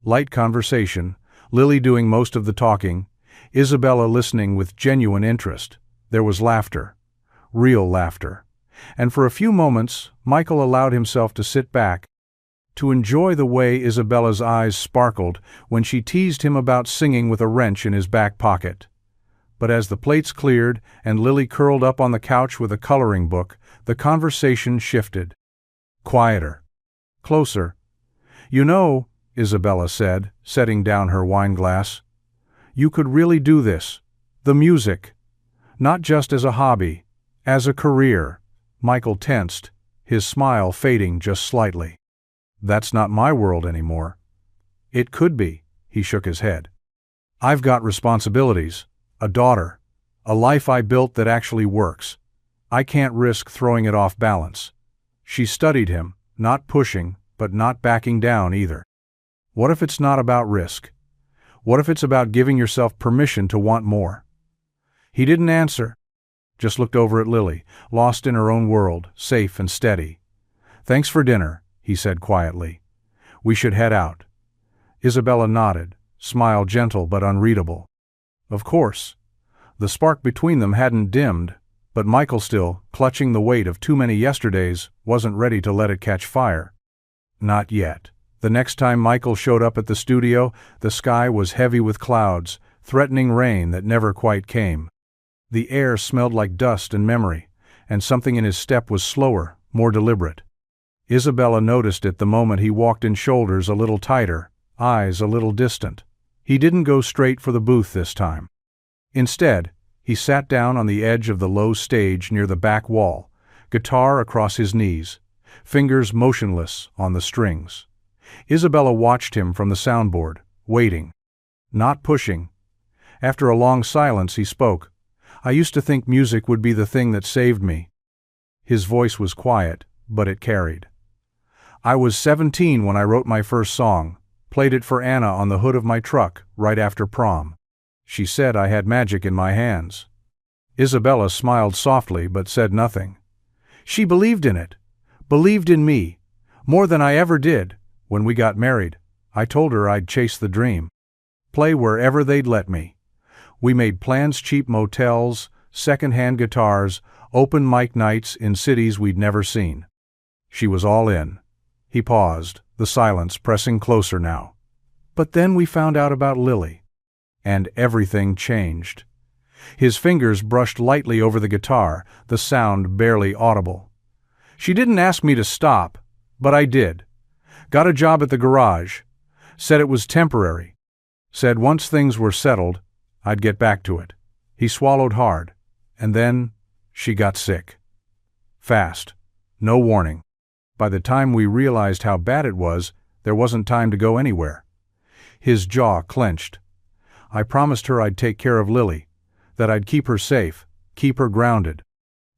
Light conversation, Lily doing most of the talking, Isabella listening with genuine interest. There was laughter. Real laughter. And for a few moments, Michael allowed himself to sit back, to enjoy the way Isabella's eyes sparkled when she teased him about singing with a wrench in his back pocket. But as the plates cleared and Lily curled up on the couch with a coloring book, the conversation shifted. Quieter. Closer. "You know," Isabella said, setting down her wineglass, "you could really do this. The music. Not just as a hobby, as a career." Michael tensed, his smile fading just slightly. "That's not my world anymore." "It could be," he shook his head. "I've got responsibilities, a daughter, a life I built that actually works. I can't risk throwing it off balance." She studied him, not pushing, but not backing down either. "What if it's not about risk? What if it's about giving yourself permission to want more?" He didn't answer, just looked over at Lily, lost in her own world, safe and steady. "Thanks for dinner," he said quietly. "We should head out." Isabella nodded, smile gentle but unreadable. Of course. The spark between them hadn't dimmed, but Michael still, clutching the weight of too many yesterdays, wasn't ready to let it catch fire. Not yet. The next time Michael showed up at the studio, the sky was heavy with clouds, threatening rain that never quite came. The air smelled like dust and memory, and something in his step was slower, more deliberate. Isabella noticed it the moment he walked in, shoulders a little tighter, eyes a little distant. He didn't go straight for the booth this time. Instead, he sat down on the edge of the low stage near the back wall, guitar across his knees, fingers motionless on the strings. Isabella watched him from the soundboard, waiting, not pushing. After a long silence, he spoke. "I used to think music would be the thing that saved me." His voice was quiet, but it carried. "I was 17 when I wrote my first song, played it for Anna on the hood of my truck right after prom. She said I had magic in my hands." Isabella smiled softly but said nothing. "She believed in it, believed in me, more than I ever did. When we got married, I told her I'd chase the dream, play wherever they'd let me. We made plans, cheap motels, second-hand guitars, open mic nights in cities we'd never seen." She was all in. He paused, the silence pressing closer now. "But then we found out about Lily. And everything changed." His fingers brushed lightly over the guitar, the sound barely audible. "She didn't ask me to stop, but I did. Got a job at the garage. Said it was temporary. Said once things were settled, I'd get back to it." He swallowed hard. "And then she got sick. Fast. No warning. By the time we realized how bad it was, there wasn't time to go anywhere." His jaw clenched. "I promised her I'd take care of Lily, that I'd keep her safe, keep her grounded.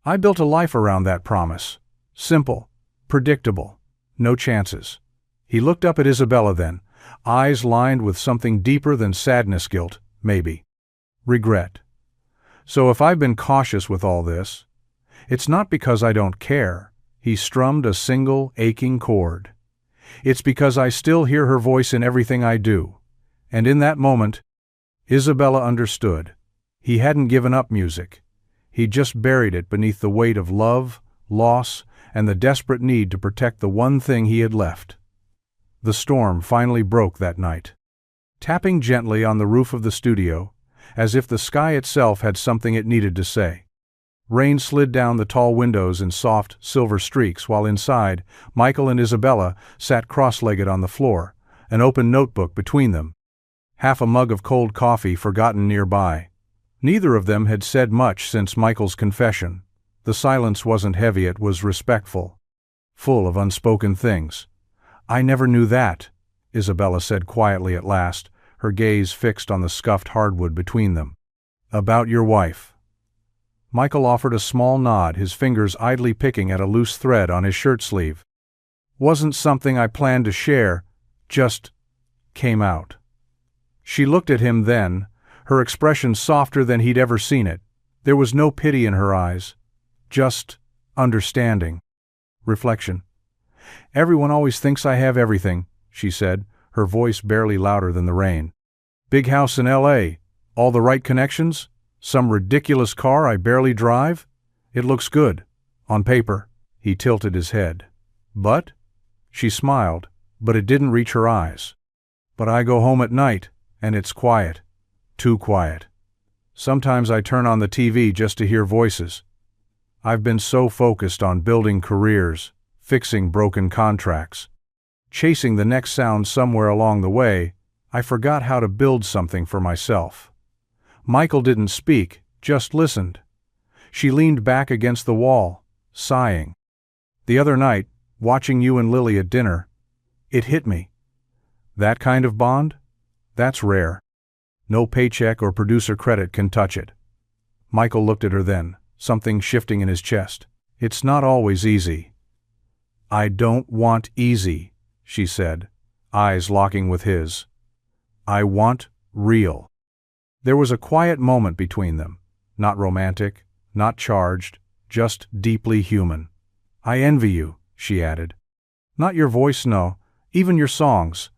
I built a life around that promise. Simple, predictable, no chances." He looked up at Isabella then, eyes lined with something deeper than sadness, guilt, maybe. Regret. "So if I've been cautious with all this, it's not because I don't care." He strummed a single, aching chord. "It's because I still hear her voice in everything I do." And in that moment, Isabella understood. He hadn't given up music. He'd just buried it beneath the weight of love, loss, and the desperate need to protect the one thing he had left. The storm finally broke that night. Tapping gently on the roof of the studio, as if the sky itself had something it needed to say. Rain slid down the tall windows in soft, silver streaks, while inside, Michael and Isabella sat cross-legged on the floor, an open notebook between them. Half a mug of cold coffee forgotten nearby. Neither of them had said much since Michael's confession. The silence wasn't heavy, it was respectful. Full of unspoken things. "I never knew that," Isabella said quietly at last, her gaze fixed on the scuffed hardwood between them. "About your wife." Michael offered a small nod, his fingers idly picking at a loose thread on his shirt sleeve. "Wasn't something I planned to share, just came out. She looked at him then, her expression softer than he'd ever seen it. There was no pity in her eyes, just understanding. Reflection. "Everyone always thinks I have everything," she said, her voice barely louder than the rain. "Big house in L.A., all the right connections, some ridiculous car I barely drive. It looks good, on paper." He tilted his head. "But?" She smiled, but it didn't reach her eyes. "But I go home at night, and it's quiet. Too quiet. Sometimes I turn on the TV just to hear voices. I've been so focused on building careers, fixing broken contracts, chasing the next sound somewhere along the way, I forgot how to build something for myself." Michael didn't speak, just listened. She leaned back against the wall, sighing. "The other night, watching you and Lily at dinner, it hit me. That kind of bond? That's rare. No paycheck or producer credit can touch it." Michael looked at her then, something shifting in his chest. "It's not always easy." "I don't want easy," she said, eyes locking with his. "I want real." There was a quiet moment between them, not romantic, not charged, just deeply human. "I envy you," she added. "Not your voice, no, even your songs.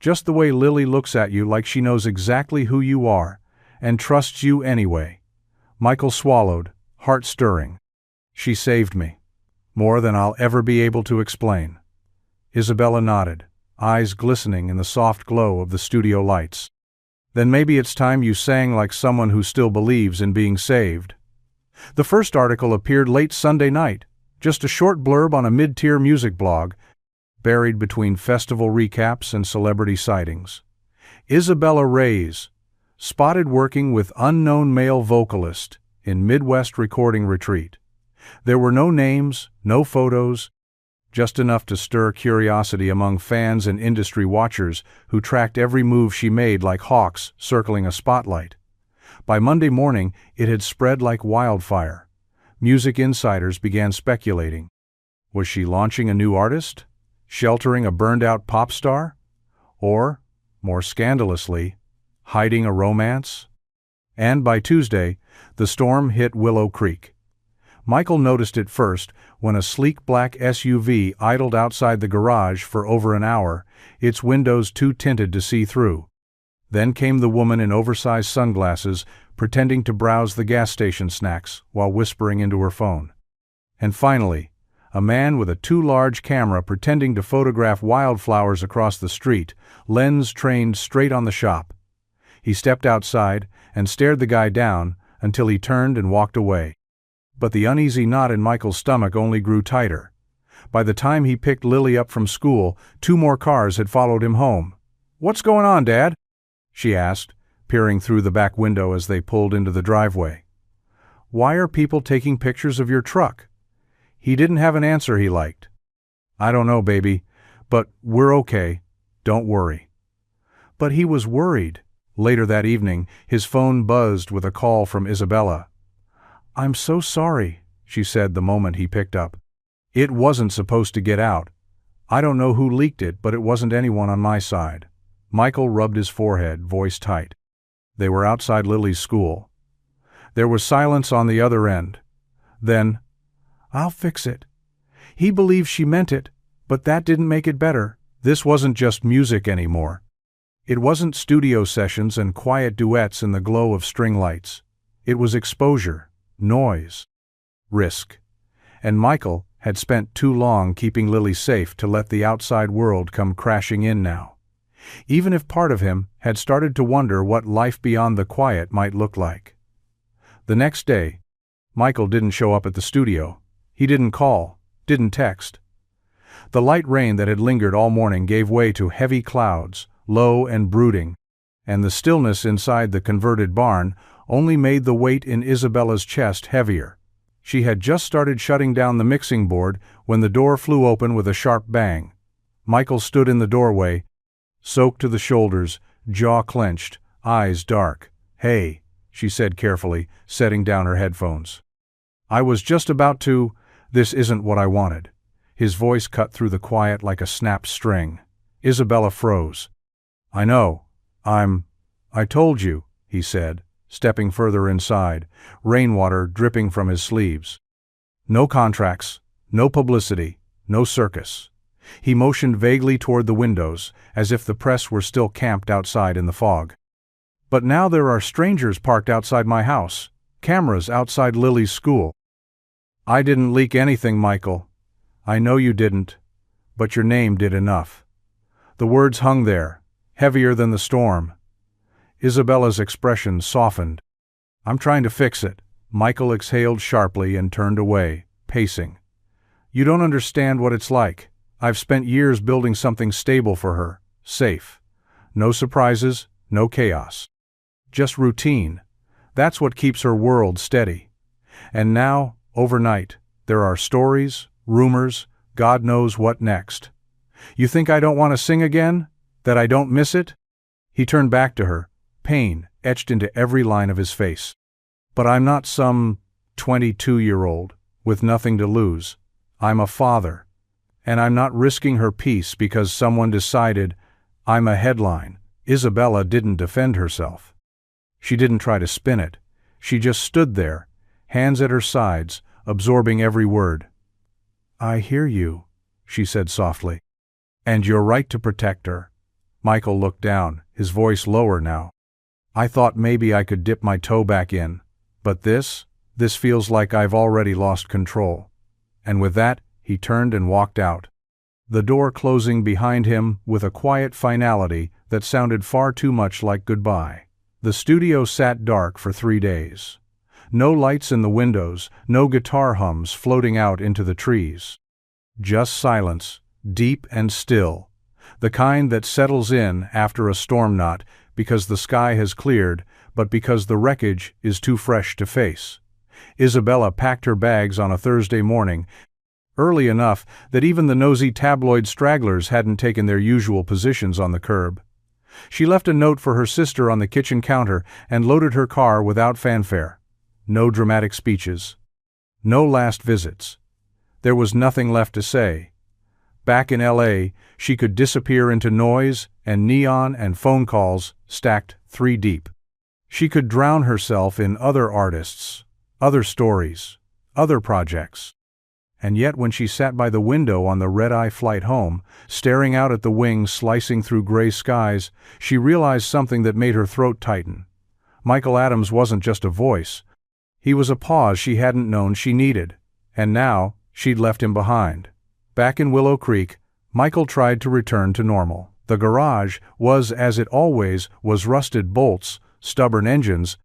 Just the way Lily looks at you like she knows exactly who you are, and trusts you anyway." Michael swallowed, heart stirring. "She saved me. More than I'll ever be able to explain." Isabella nodded, eyes glistening in the soft glow of the studio lights. "Then maybe it's time you sang like someone who still believes in being saved." The first article appeared late Sunday night, just a short blurb on a mid-tier music blog, buried between festival recaps and celebrity sightings. Isabella Reyes, spotted working with unknown male vocalist in Midwest recording retreat. There were no names, no photos, just enough to stir curiosity among fans and industry watchers who tracked every move she made like hawks circling a spotlight. By Monday morning, it had spread like wildfire. Music insiders began speculating. Was she launching a new artist? Sheltering a burned-out pop star? Or, more scandalously, hiding a romance? And by Tuesday, the storm hit Willow Creek. Michael noticed it first when a sleek black SUV idled outside the garage for over an hour, its windows too tinted to see through. Then came the woman in oversized sunglasses, pretending to browse the gas station snacks while whispering into her phone. And finally, a man with a too-large camera pretending to photograph wildflowers across the street, lens trained straight on the shop. He stepped outside and stared the guy down until he turned and walked away. But the uneasy knot in Michael's stomach only grew tighter. By the time he picked Lily up from school, 2 more cars had followed him home. "What's going on, Dad?" she asked, peering through the back window as they pulled into the driveway. "Why are people taking pictures of your truck?" He didn't have an answer he liked. "I don't know, baby, but we're okay. Don't worry." But he was worried. Later that evening, his phone buzzed with a call from Isabella. "I'm so sorry," she said the moment he picked up. "It wasn't supposed to get out. I don't know who leaked it, but it wasn't anyone on my side." Michael rubbed his forehead, voice tight. They were outside Lily's school. There was silence on the other end. Then, "I'll fix it." He believed she meant it, but that didn't make it better. This wasn't just music anymore. It wasn't studio sessions and quiet duets in the glow of string lights. It was exposure, noise, risk. And Michael had spent too long keeping Lily safe to let the outside world come crashing in now. Even if part of him had started to wonder what life beyond the quiet might look like. The next day, Michael didn't show up at the studio. He didn't call, didn't text. The light rain that had lingered all morning gave way to heavy clouds, low and brooding, and the stillness inside the converted barn only made the weight in Isabella's chest heavier. She had just started shutting down the mixing board when the door flew open with a sharp bang. Michael stood in the doorway, soaked to the shoulders, jaw clenched, eyes dark. "Hey," she said carefully, setting down her headphones. "I was just about to. This isn't what I wanted." His voice cut through the quiet like a snapped string. Isabella froze. I know. I told you, he said, stepping further inside, rainwater dripping from his sleeves. No contracts, no publicity, no circus. He motioned vaguely toward the windows, as if the press were still camped outside in the fog. But now there are strangers parked outside my house, cameras outside Lily's school. I didn't leak anything, Michael. I know you didn't, but your name did enough. The words hung there, heavier than the storm. Isabella's expression softened. I'm trying to fix it. Michael exhaled sharply and turned away, pacing. You don't understand what it's like. I've spent years building something stable for her, safe. No surprises, no chaos. Just routine. That's what keeps her world steady. And now, overnight, there are stories, rumors, God knows what next. You think I don't want to sing again? That I don't miss it? He turned back to her, pain etched into every line of his face. But I'm not some 22-year-old with nothing to lose. I'm a father. And I'm not risking her peace because someone decided I'm a headline. Isabella didn't defend herself. She didn't try to spin it. She just stood there, hands at her sides, absorbing every word. I hear you, she said softly. And you're right to protect her. Michael looked down, his voice lower now. I thought maybe I could dip my toe back in, but this feels like I've already lost control. And with that, he turned and walked out, the door closing behind him with a quiet finality that sounded far too much like goodbye. The studio sat dark for 3 days. No lights in the windows, no guitar hums floating out into the trees. Just silence, deep and still, the kind that settles in after a storm, not because the sky has cleared, but because the wreckage is too fresh to face. Isabella packed her bags on a Thursday morning, early enough that even the nosy tabloid stragglers hadn't taken their usual positions on the curb. She left a note for her sister on the kitchen counter and loaded her car without fanfare. No dramatic speeches. No last visits. There was nothing left to say. Back in L.A., she could disappear into noise and neon and phone calls stacked 3 deep. She could drown herself in other artists, other stories, other projects. And yet when she sat by the window on the red-eye flight home, staring out at the wings slicing through gray skies, she realized something that made her throat tighten. Michael Adams wasn't just a voice. He was a pause she hadn't known she needed. And now, she'd left him behind. Back in Willow Creek, Michael tried to return to normal. The garage was as it always was, rusted bolts, stubborn engines,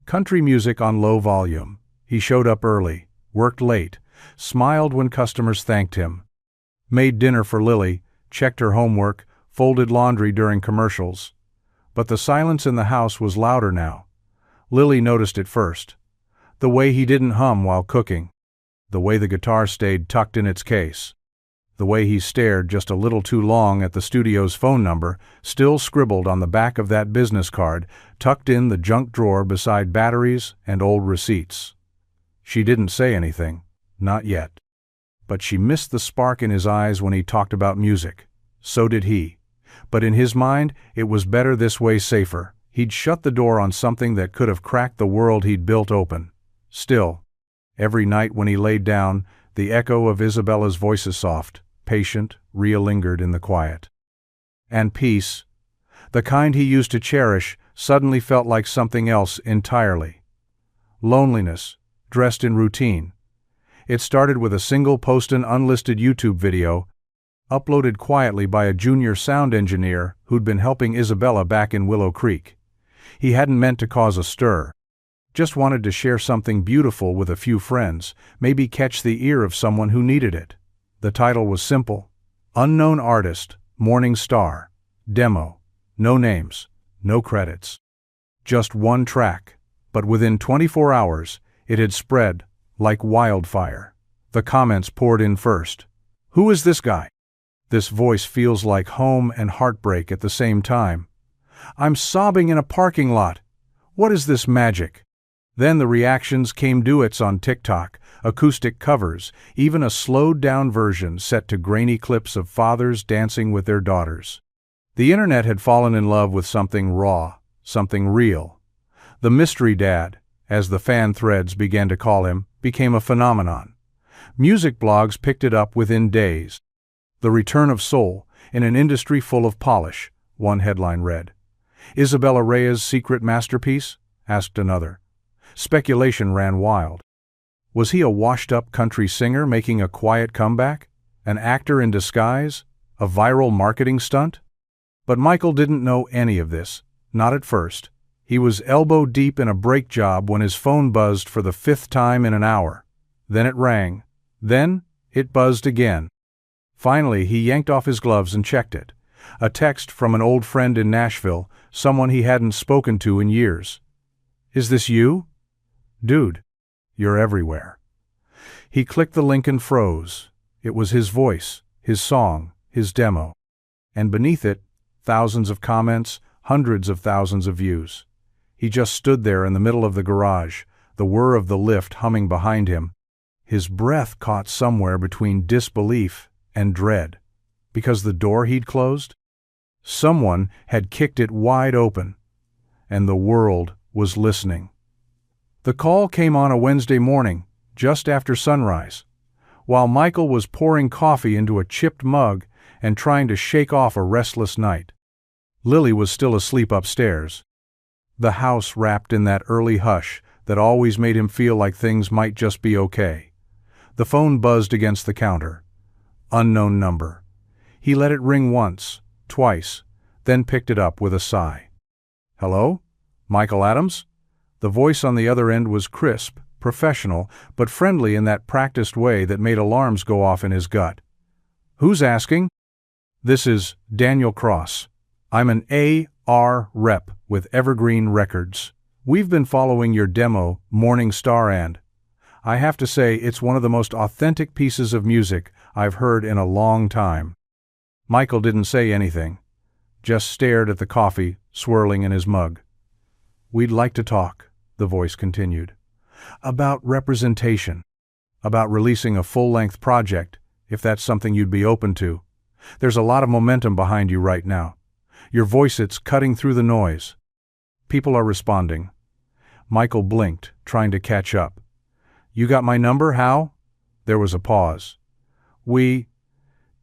country music on low volume. He showed up early, worked late, smiled when customers thanked him, made dinner for Lily, checked her homework, folded laundry during commercials. But the silence in the house was louder now. Lily noticed it first. The way he didn't hum while cooking. The way the guitar stayed tucked in its case. The way he stared just a little too long at the studio's phone number, still scribbled on the back of that business card, tucked in the junk drawer beside batteries and old receipts. She didn't say anything. Not yet. But she missed the spark in his eyes when he talked about music. So did he. But in his mind, it was better this way, safer. He'd shut the door on something that could have cracked the world he'd built open. Still, every night when he laid down, the echo of Isabella's voice, soft, patient, lingered in the quiet. And peace, the kind he used to cherish, suddenly felt like something else entirely. Loneliness, dressed in routine. It started with a single post, an unlisted YouTube video, uploaded quietly by a junior sound engineer who'd been helping Isabella back in Willow Creek. He hadn't meant to cause a stir. Just wanted to share something beautiful with a few friends, maybe catch the ear of someone who needed it. The title was simple. Unknown Artist, Morning Star. Demo. No names, no credits. Just one track. But within 24 hours, it had spread like wildfire. The comments poured in first. Who is this guy? This voice feels like home and heartbreak at the same time. I'm sobbing in a parking lot. What is this magic? Then the reactions came, duets on TikTok, acoustic covers, even a slowed-down version set to grainy clips of fathers dancing with their daughters. The internet had fallen in love with something raw, something real. The mystery dad, as the fan threads began to call him, became a phenomenon. Music blogs picked it up within days. "The return of soul, in an industry full of polish," one headline read. "Isabella Reyes' secret masterpiece?" asked another. Speculation ran wild. Was he a washed-up country singer making a quiet comeback? An actor in disguise? A viral marketing stunt? But Michael didn't know any of this, not at first. He was elbow-deep in a brake job when his phone buzzed for the 5th time in an hour. Then it rang. Then it buzzed again. Finally, he yanked off his gloves and checked it. A text from an old friend in Nashville, someone he hadn't spoken to in years. "Is this you? Dude, you're everywhere." He clicked the link and froze. It was his voice, his song, his demo. And beneath it, thousands of comments, hundreds of thousands of views. He just stood there in the middle of the garage, the whir of the lift humming behind him. His breath caught somewhere between disbelief and dread. Because the door he'd closed? Someone had kicked it wide open, and the world was listening. The call came on a Wednesday morning, just after sunrise, while Michael was pouring coffee into a chipped mug and trying to shake off a restless night. Lily was still asleep upstairs. The house wrapped in that early hush that always made him feel like things might just be okay. The phone buzzed against the counter. Unknown number. He let it ring once, twice, then picked it up with a sigh. "Hello? Michael Adams?" The voice on the other end was crisp, professional, but friendly in that practiced way that made alarms go off in his gut. "Who's asking?" "This is Daniel Cross. I'm an AR rep with Evergreen Records. We've been following your demo, Morning Star, and I have to say it's one of the most authentic pieces of music I've heard in a long time." Michael didn't say anything, just stared at the coffee swirling in his mug. "We'd like to talk," the voice continued, "about representation, about releasing a full-length project, if that's something you'd be open to. There's a lot of momentum behind you right now. Your voice, it's cutting through the noise. People are responding." Michael blinked, trying to catch up. "You got my number, how?" There was a pause. "We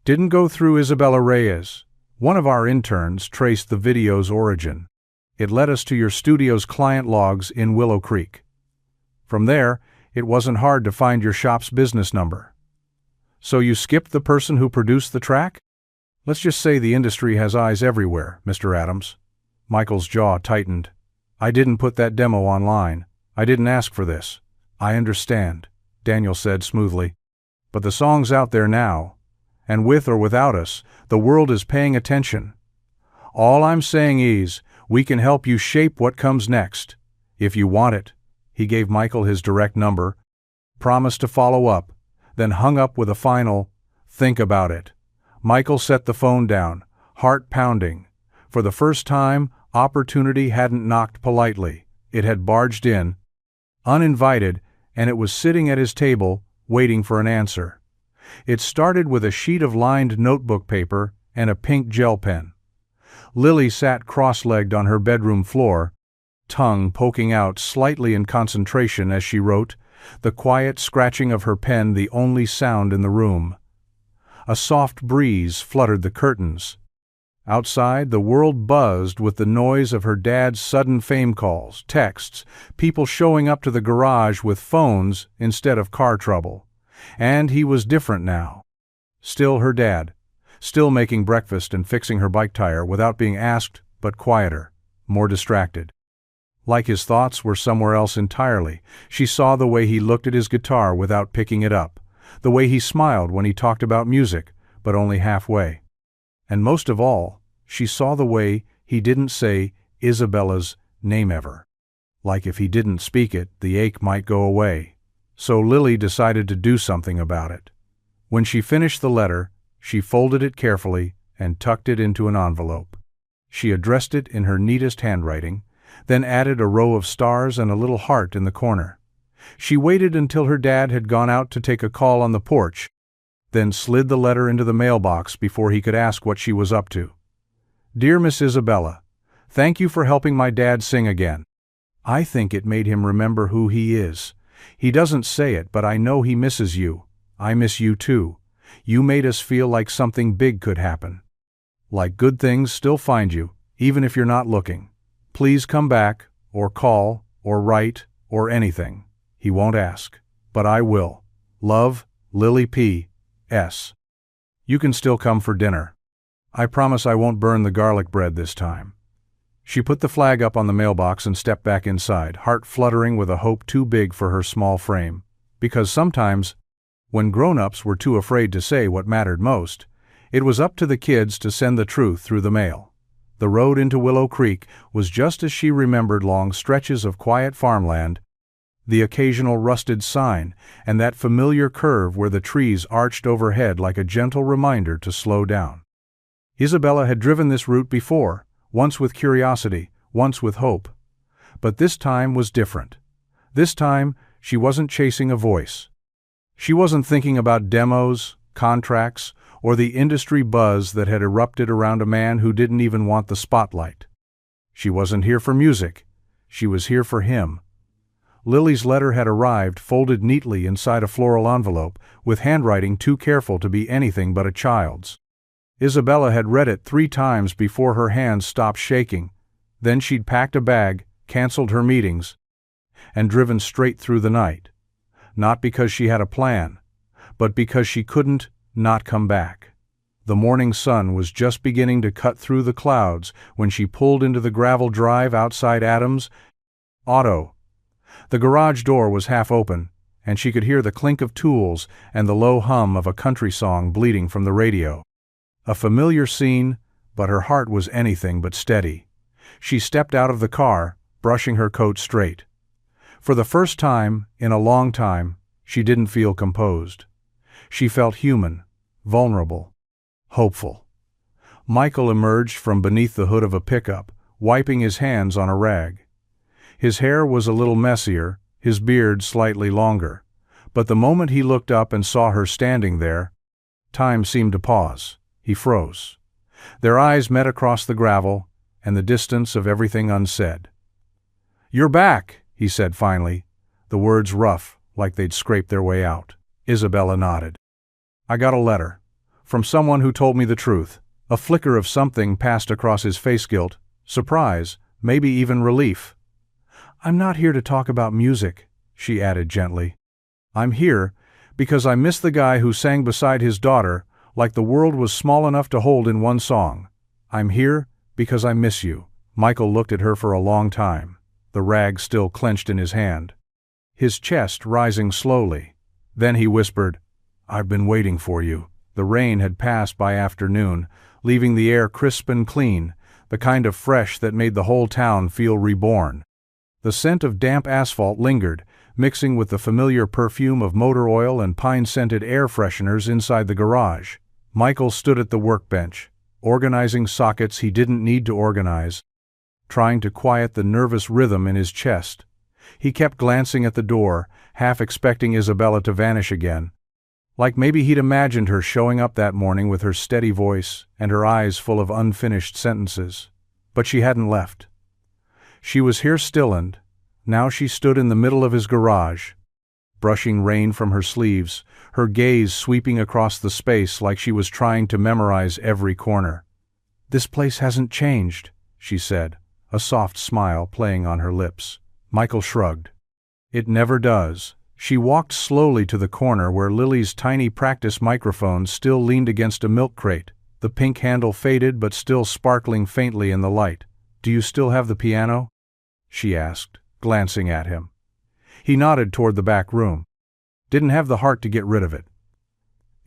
didn't go through Isabella Reyes. One of our interns traced the video's origin. It led us to your studio's client logs in Willow Creek. From there, it wasn't hard to find your shop's business number." "So you skipped the person who produced the track?" "Let's just say the industry has eyes everywhere, Mr. Adams." Michael's jaw tightened. "I didn't put that demo online. I didn't ask for this." "I understand," Daniel said smoothly. "But the song's out there now, and with or without us, the world is paying attention. All I'm saying is, we can help you shape what comes next, if you want it." He gave Michael his direct number, promised to follow up, then hung up with a final, "Think about it." Michael set the phone down, heart pounding. For the first time, opportunity hadn't knocked politely. It had barged in, uninvited, and it was sitting at his table, waiting for an answer. It started with a sheet of lined notebook paper and a pink gel pen. Lily sat cross-legged on her bedroom floor, tongue poking out slightly in concentration as she wrote, the quiet scratching of her pen the only sound in the room. A soft breeze fluttered the curtains. Outside, the world buzzed with the noise of her dad's sudden fame calls, texts, people showing up to the garage with phones instead of car trouble. And he was different now. Still her dad. Still making breakfast and fixing her bike tire without being asked, but quieter, more distracted. Like his thoughts were somewhere else entirely. She saw the way he looked at his guitar without picking it up, the way he smiled when he talked about music, but only halfway. And most of all, she saw the way he didn't say Isabella's name ever. Like if he didn't speak it, the ache might go away. So Lily decided to do something about it. When she finished the letter, she folded it carefully and tucked it into an envelope. She addressed it in her neatest handwriting, then added a row of stars and a little heart in the corner. She waited until her dad had gone out to take a call on the porch, then slid the letter into the mailbox before he could ask what she was up to. Dear Miss Isabella, thank you for helping my dad sing again. I think it made him remember who he is. He doesn't say it, but I know he misses you. I miss you too. You made us feel like something big could happen. Like good things still find you, even if you're not looking. Please come back, or call, or write, or anything. He won't ask. But I will. Love, Lily P. S. You can still come for dinner. I promise I won't burn the garlic bread this time. She put the flag up on the mailbox and stepped back inside, heart fluttering with a hope too big for her small frame. Because sometimes, when grown-ups were too afraid to say what mattered most, it was up to the kids to send the truth through the mail. The road into Willow Creek was just as she remembered: long stretches of quiet farmland, the occasional rusted sign, and that familiar curve where the trees arched overhead like a gentle reminder to slow down. Isabella had driven this route before, once with curiosity, once with hope. But this time was different. This time, she wasn't chasing a voice. She wasn't thinking about demos, contracts, or the industry buzz that had erupted around a man who didn't even want the spotlight. She wasn't here for music. She was here for him. Lily's letter had arrived, folded neatly inside a floral envelope, with handwriting too careful to be anything but a child's. Isabella had read it 3 times before her hands stopped shaking. Then she'd packed a bag, canceled her meetings, and driven straight through the night. Not because she had a plan, but because she couldn't not come back. The morning sun was just beginning to cut through the clouds when she pulled into the gravel drive outside Adams' Auto. The garage door was half open, and she could hear the clink of tools and the low hum of a country song bleeding from the radio. A familiar scene, but her heart was anything but steady. She stepped out of the car, brushing her coat straight. For the first time, in a long time, she didn't feel composed. She felt human, vulnerable, hopeful. Michael emerged from beneath the hood of a pickup, wiping his hands on a rag. His hair was a little messier, his beard slightly longer. But the moment he looked up and saw her standing there, time seemed to pause. He froze. Their eyes met across the gravel and the distance of everything unsaid. "You're back," he said finally, the words rough, like they'd scraped their way out. Isabella nodded. "I got a letter. From someone who told me the truth." A flicker of something passed across his face: guilt, surprise, maybe even relief. "I'm not here to talk about music," she added gently. "I'm here because I miss the guy who sang beside his daughter like the world was small enough to hold in one song. I'm here because I miss you." Michael looked at her for a long time, the rag still clenched in his hand, his chest rising slowly. Then he whispered, "I've been waiting for you." The rain had passed by afternoon, leaving the air crisp and clean, the kind of fresh that made the whole town feel reborn. The scent of damp asphalt lingered, mixing with the familiar perfume of motor oil and pine-scented air fresheners inside the garage. Michael stood at the workbench, organizing sockets he didn't need to organize, trying to quiet the nervous rhythm in his chest. He kept glancing at the door, half expecting Isabella to vanish again. Like maybe he'd imagined her showing up that morning with her steady voice and her eyes full of unfinished sentences. But she hadn't left. She was here still, and now she stood in the middle of his garage, brushing rain from her sleeves, her gaze sweeping across the space like she was trying to memorize every corner. "This place hasn't changed," she said, a soft smile playing on her lips. Michael shrugged. "It never does." She walked slowly to the corner where Lily's tiny practice microphone still leaned against a milk crate, the pink handle faded but still sparkling faintly in the light. "Do you still have the piano?" she asked, glancing at him. He nodded toward the back room. Didn't have the heart to get rid of it.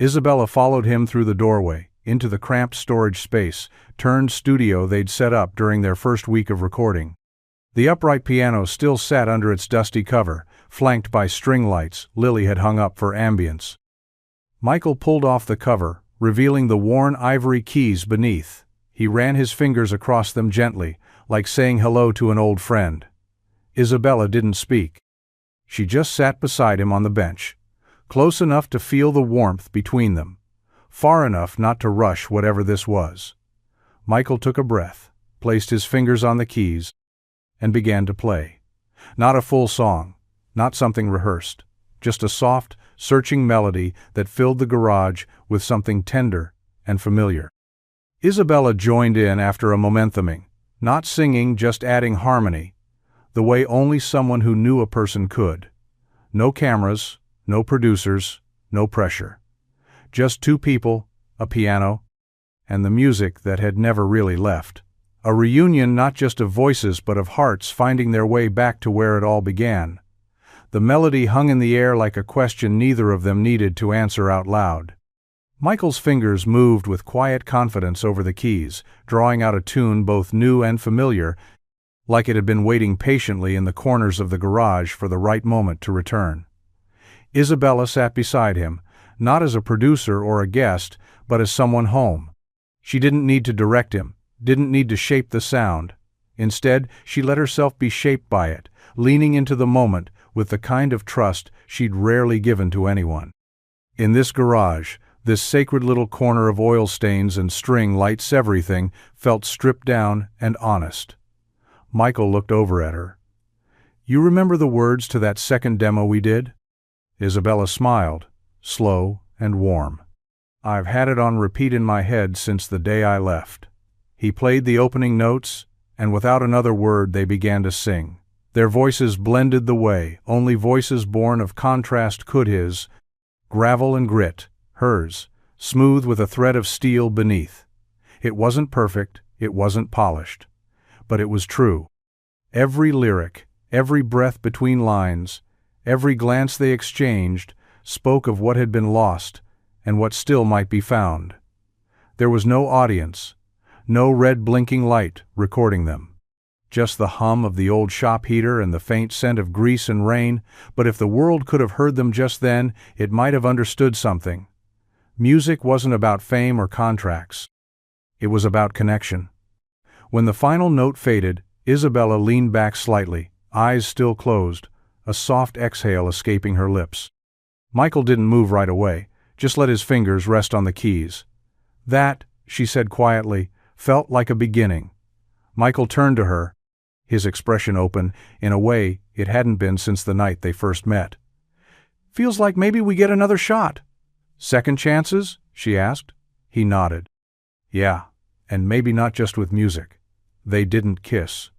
Isabella followed him through the doorway, into the cramped storage space, turned studio they'd set up during their first week of recording. The upright piano still sat under its dusty cover, flanked by string lights Lily had hung up for ambience. Michael pulled off the cover, revealing the worn ivory keys beneath. He ran his fingers across them gently, like saying hello to an old friend. Isabella didn't speak. She just sat beside him on the bench, close enough to feel the warmth between them, far enough not to rush whatever this was. Michael took a breath, placed his fingers on the keys, and began to play. Not a full song, not something rehearsed, just a soft, searching melody that filled the garage with something tender and familiar. Isabella joined in after a momentuming, not singing, just adding harmony, the way only someone who knew a person could. No cameras, no producers, no pressure. Just two people, a piano, and the music that had never really left. A reunion not just of voices but of hearts finding their way back to where it all began. The melody hung in the air like a question neither of them needed to answer out loud. Michael's fingers moved with quiet confidence over the keys, drawing out a tune both new and familiar, like it had been waiting patiently in the corners of the garage for the right moment to return. Isabella sat beside him, not as a producer or a guest, but as someone home. She didn't need to direct him, didn't need to shape the sound. Instead, she let herself be shaped by it, leaning into the moment with the kind of trust she'd rarely given to anyone. In this garage, this sacred little corner of oil stains and string lights, everything felt stripped down and honest. Michael looked over at her. "You remember the words to that second demo we did?" Isabella smiled, slow and warm. "I've had it on repeat in my head since the day I left." He played the opening notes, and without another word they began to sing. Their voices blended the way only voices born of contrast could. His, gravel and grit; hers, smooth with a thread of steel beneath. It wasn't perfect, it wasn't polished, but it was true. Every lyric, every breath between lines, every glance they exchanged spoke of what had been lost and what still might be found. There was no audience, no red blinking light recording them. Just the hum of the old shop heater and the faint scent of grease and rain, but if the world could have heard them just then, it might have understood something. Music wasn't about fame or contracts. It was about connection. When the final note faded, Isabella leaned back slightly, eyes still closed, a soft exhale escaping her lips. Michael didn't move right away, just let his fingers rest on the keys. "That," she said quietly, "felt like a beginning." Michael turned to her, his expression open in a way it hadn't been since the night they first met. "Feels like maybe we get another shot." "Second chances?" she asked. He nodded. "Yeah, and maybe not just with music." They didn't kiss.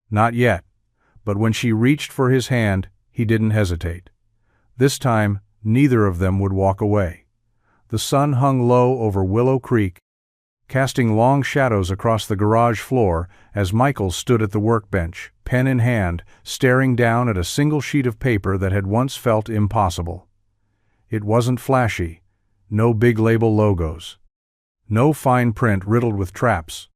Not yet, but when she reached for his hand, he didn't hesitate. This time, neither of them would walk away. The sun hung low over Willow Creek, casting long shadows across the garage floor as Michael stood at the workbench, pen in hand, staring down at a single sheet of paper that had once felt impossible. It wasn't flashy, no big label logos, no fine print riddled with traps,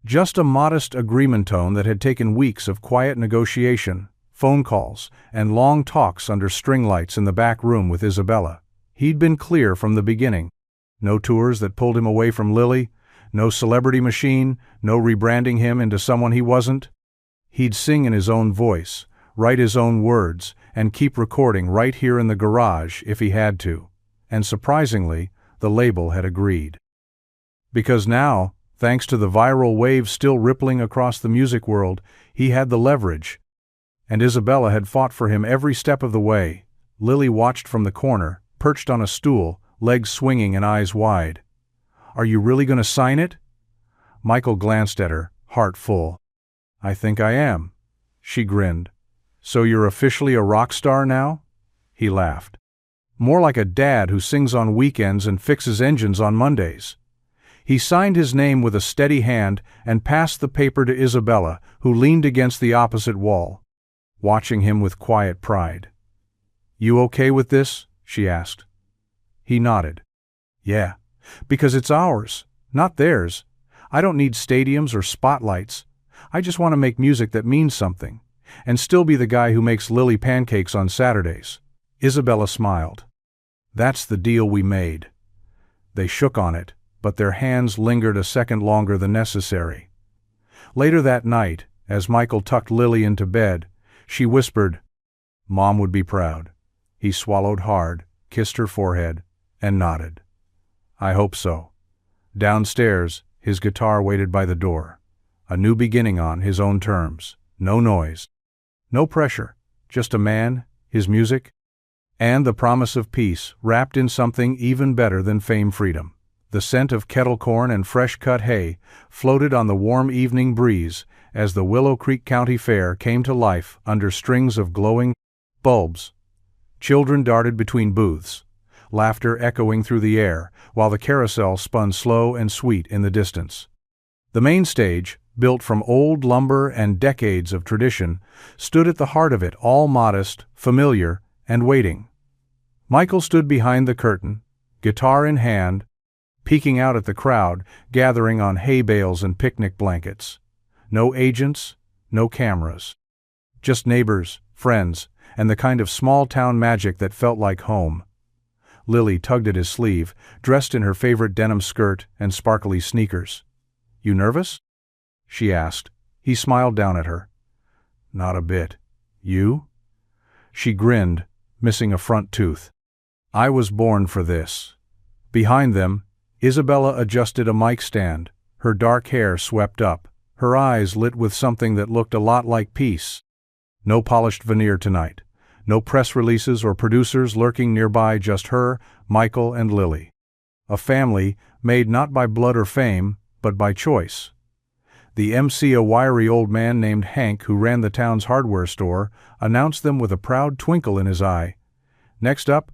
just a modest agreement tone that had taken weeks of quiet negotiation, phone calls, and long talks under string lights in the back room with Isabella. He'd been clear from the beginning. No tours that pulled him away from Lily, no celebrity machine, no rebranding him into someone he wasn't. He'd sing in his own voice, write his own words, and keep recording right here in the garage if he had to. And surprisingly, the label had agreed. Because now, thanks to the viral wave still rippling across the music world, he had the leverage. And Isabella had fought for him every step of the way. Lily watched from the corner, perched on a stool, legs swinging and eyes wide. "Are you really going to sign it?" Michael glanced at her, heart full. "I think I am." She grinned. "So you're officially a rock star now?" He laughed. "More like a dad who sings on weekends and fixes engines on Mondays." He signed his name with a steady hand and passed the paper to Isabella, who leaned against the opposite wall, watching him with quiet pride. "You okay with this?" she asked. He nodded. "Yeah, because it's ours, not theirs. I don't need stadiums or spotlights. I just want to make music that means something, and still be the guy who makes Lily pancakes on Saturdays." Isabella smiled. "That's the deal we made." They shook on it, but their hands lingered a second longer than necessary. Later that night, as Michael tucked Lily into bed, she whispered, "Mom would be proud." He swallowed hard, kissed her forehead, and nodded. "I hope so." Downstairs, His guitar waited by the door. A new beginning on his own terms. No noise. No pressure. Just a man, his music, and the promise of peace wrapped in something even better than fame-freedom. The scent of kettle corn and fresh-cut hay floated on the warm evening breeze as the Willow Creek County Fair came to life under strings of glowing bulbs. Children darted between booths, laughter echoing through the air, while the carousel spun slow and sweet in the distance. The main stage, built from old lumber and decades of tradition, stood at the heart of it, all modest, familiar, and waiting. Michael stood behind the curtain, guitar in hand, peeking out at the crowd gathering on hay bales and picnic blankets. No agents, no cameras. Just neighbors, friends, and the kind of small-town magic that felt like home. Lily tugged at his sleeve, dressed in her favorite denim skirt and sparkly sneakers. "You nervous?" she asked. He smiled down at her. "Not a bit. You?" She grinned, missing a front tooth. "I was born for this." Behind them, Isabella adjusted a mic stand, her dark hair swept up, her eyes lit with something that looked a lot like peace. No polished veneer tonight. No press releases or producers lurking nearby, just her, Michael, and Lily. A family made not by blood or fame, but by choice. The MC, a wiry old man named Hank who ran the town's hardware store, announced them with a proud twinkle in his eye. "Next up,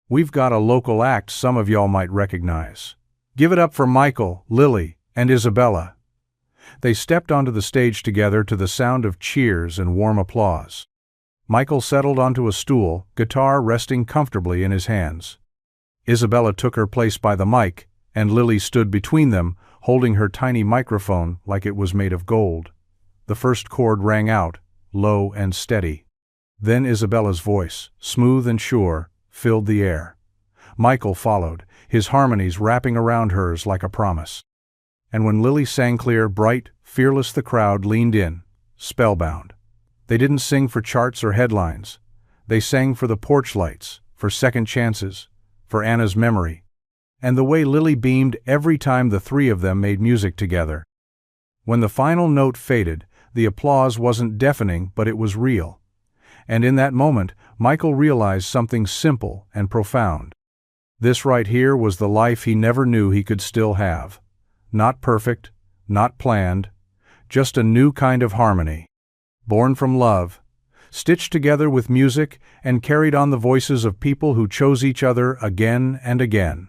we've got a local act some of y'all might recognize. Give it up for Michael, Lily, and Isabella." They stepped onto the stage together to the sound of cheers and warm applause. Michael settled onto a stool, guitar resting comfortably in his hands. Isabella took her place by the mic, and Lily stood between them, holding her tiny microphone like it was made of gold. The first chord rang out, low and steady. Then Isabella's voice, smooth and sure, filled the air. Michael followed, his harmonies wrapping around hers like a promise. And when Lily sang clear, bright, fearless, the crowd leaned in, spellbound. They didn't sing for charts or headlines. They sang for the porch lights, for second chances, for Anna's memory, and the way Lily beamed every time the three of them made music together. When the final note faded, the applause wasn't deafening, but it was real. And in that moment, Michael realized something simple and profound. This right here was the life he never knew he could still have. Not perfect, not planned, just a new kind of harmony. Born from love, stitched together with music, and carried on the voices of people who chose each other again and again.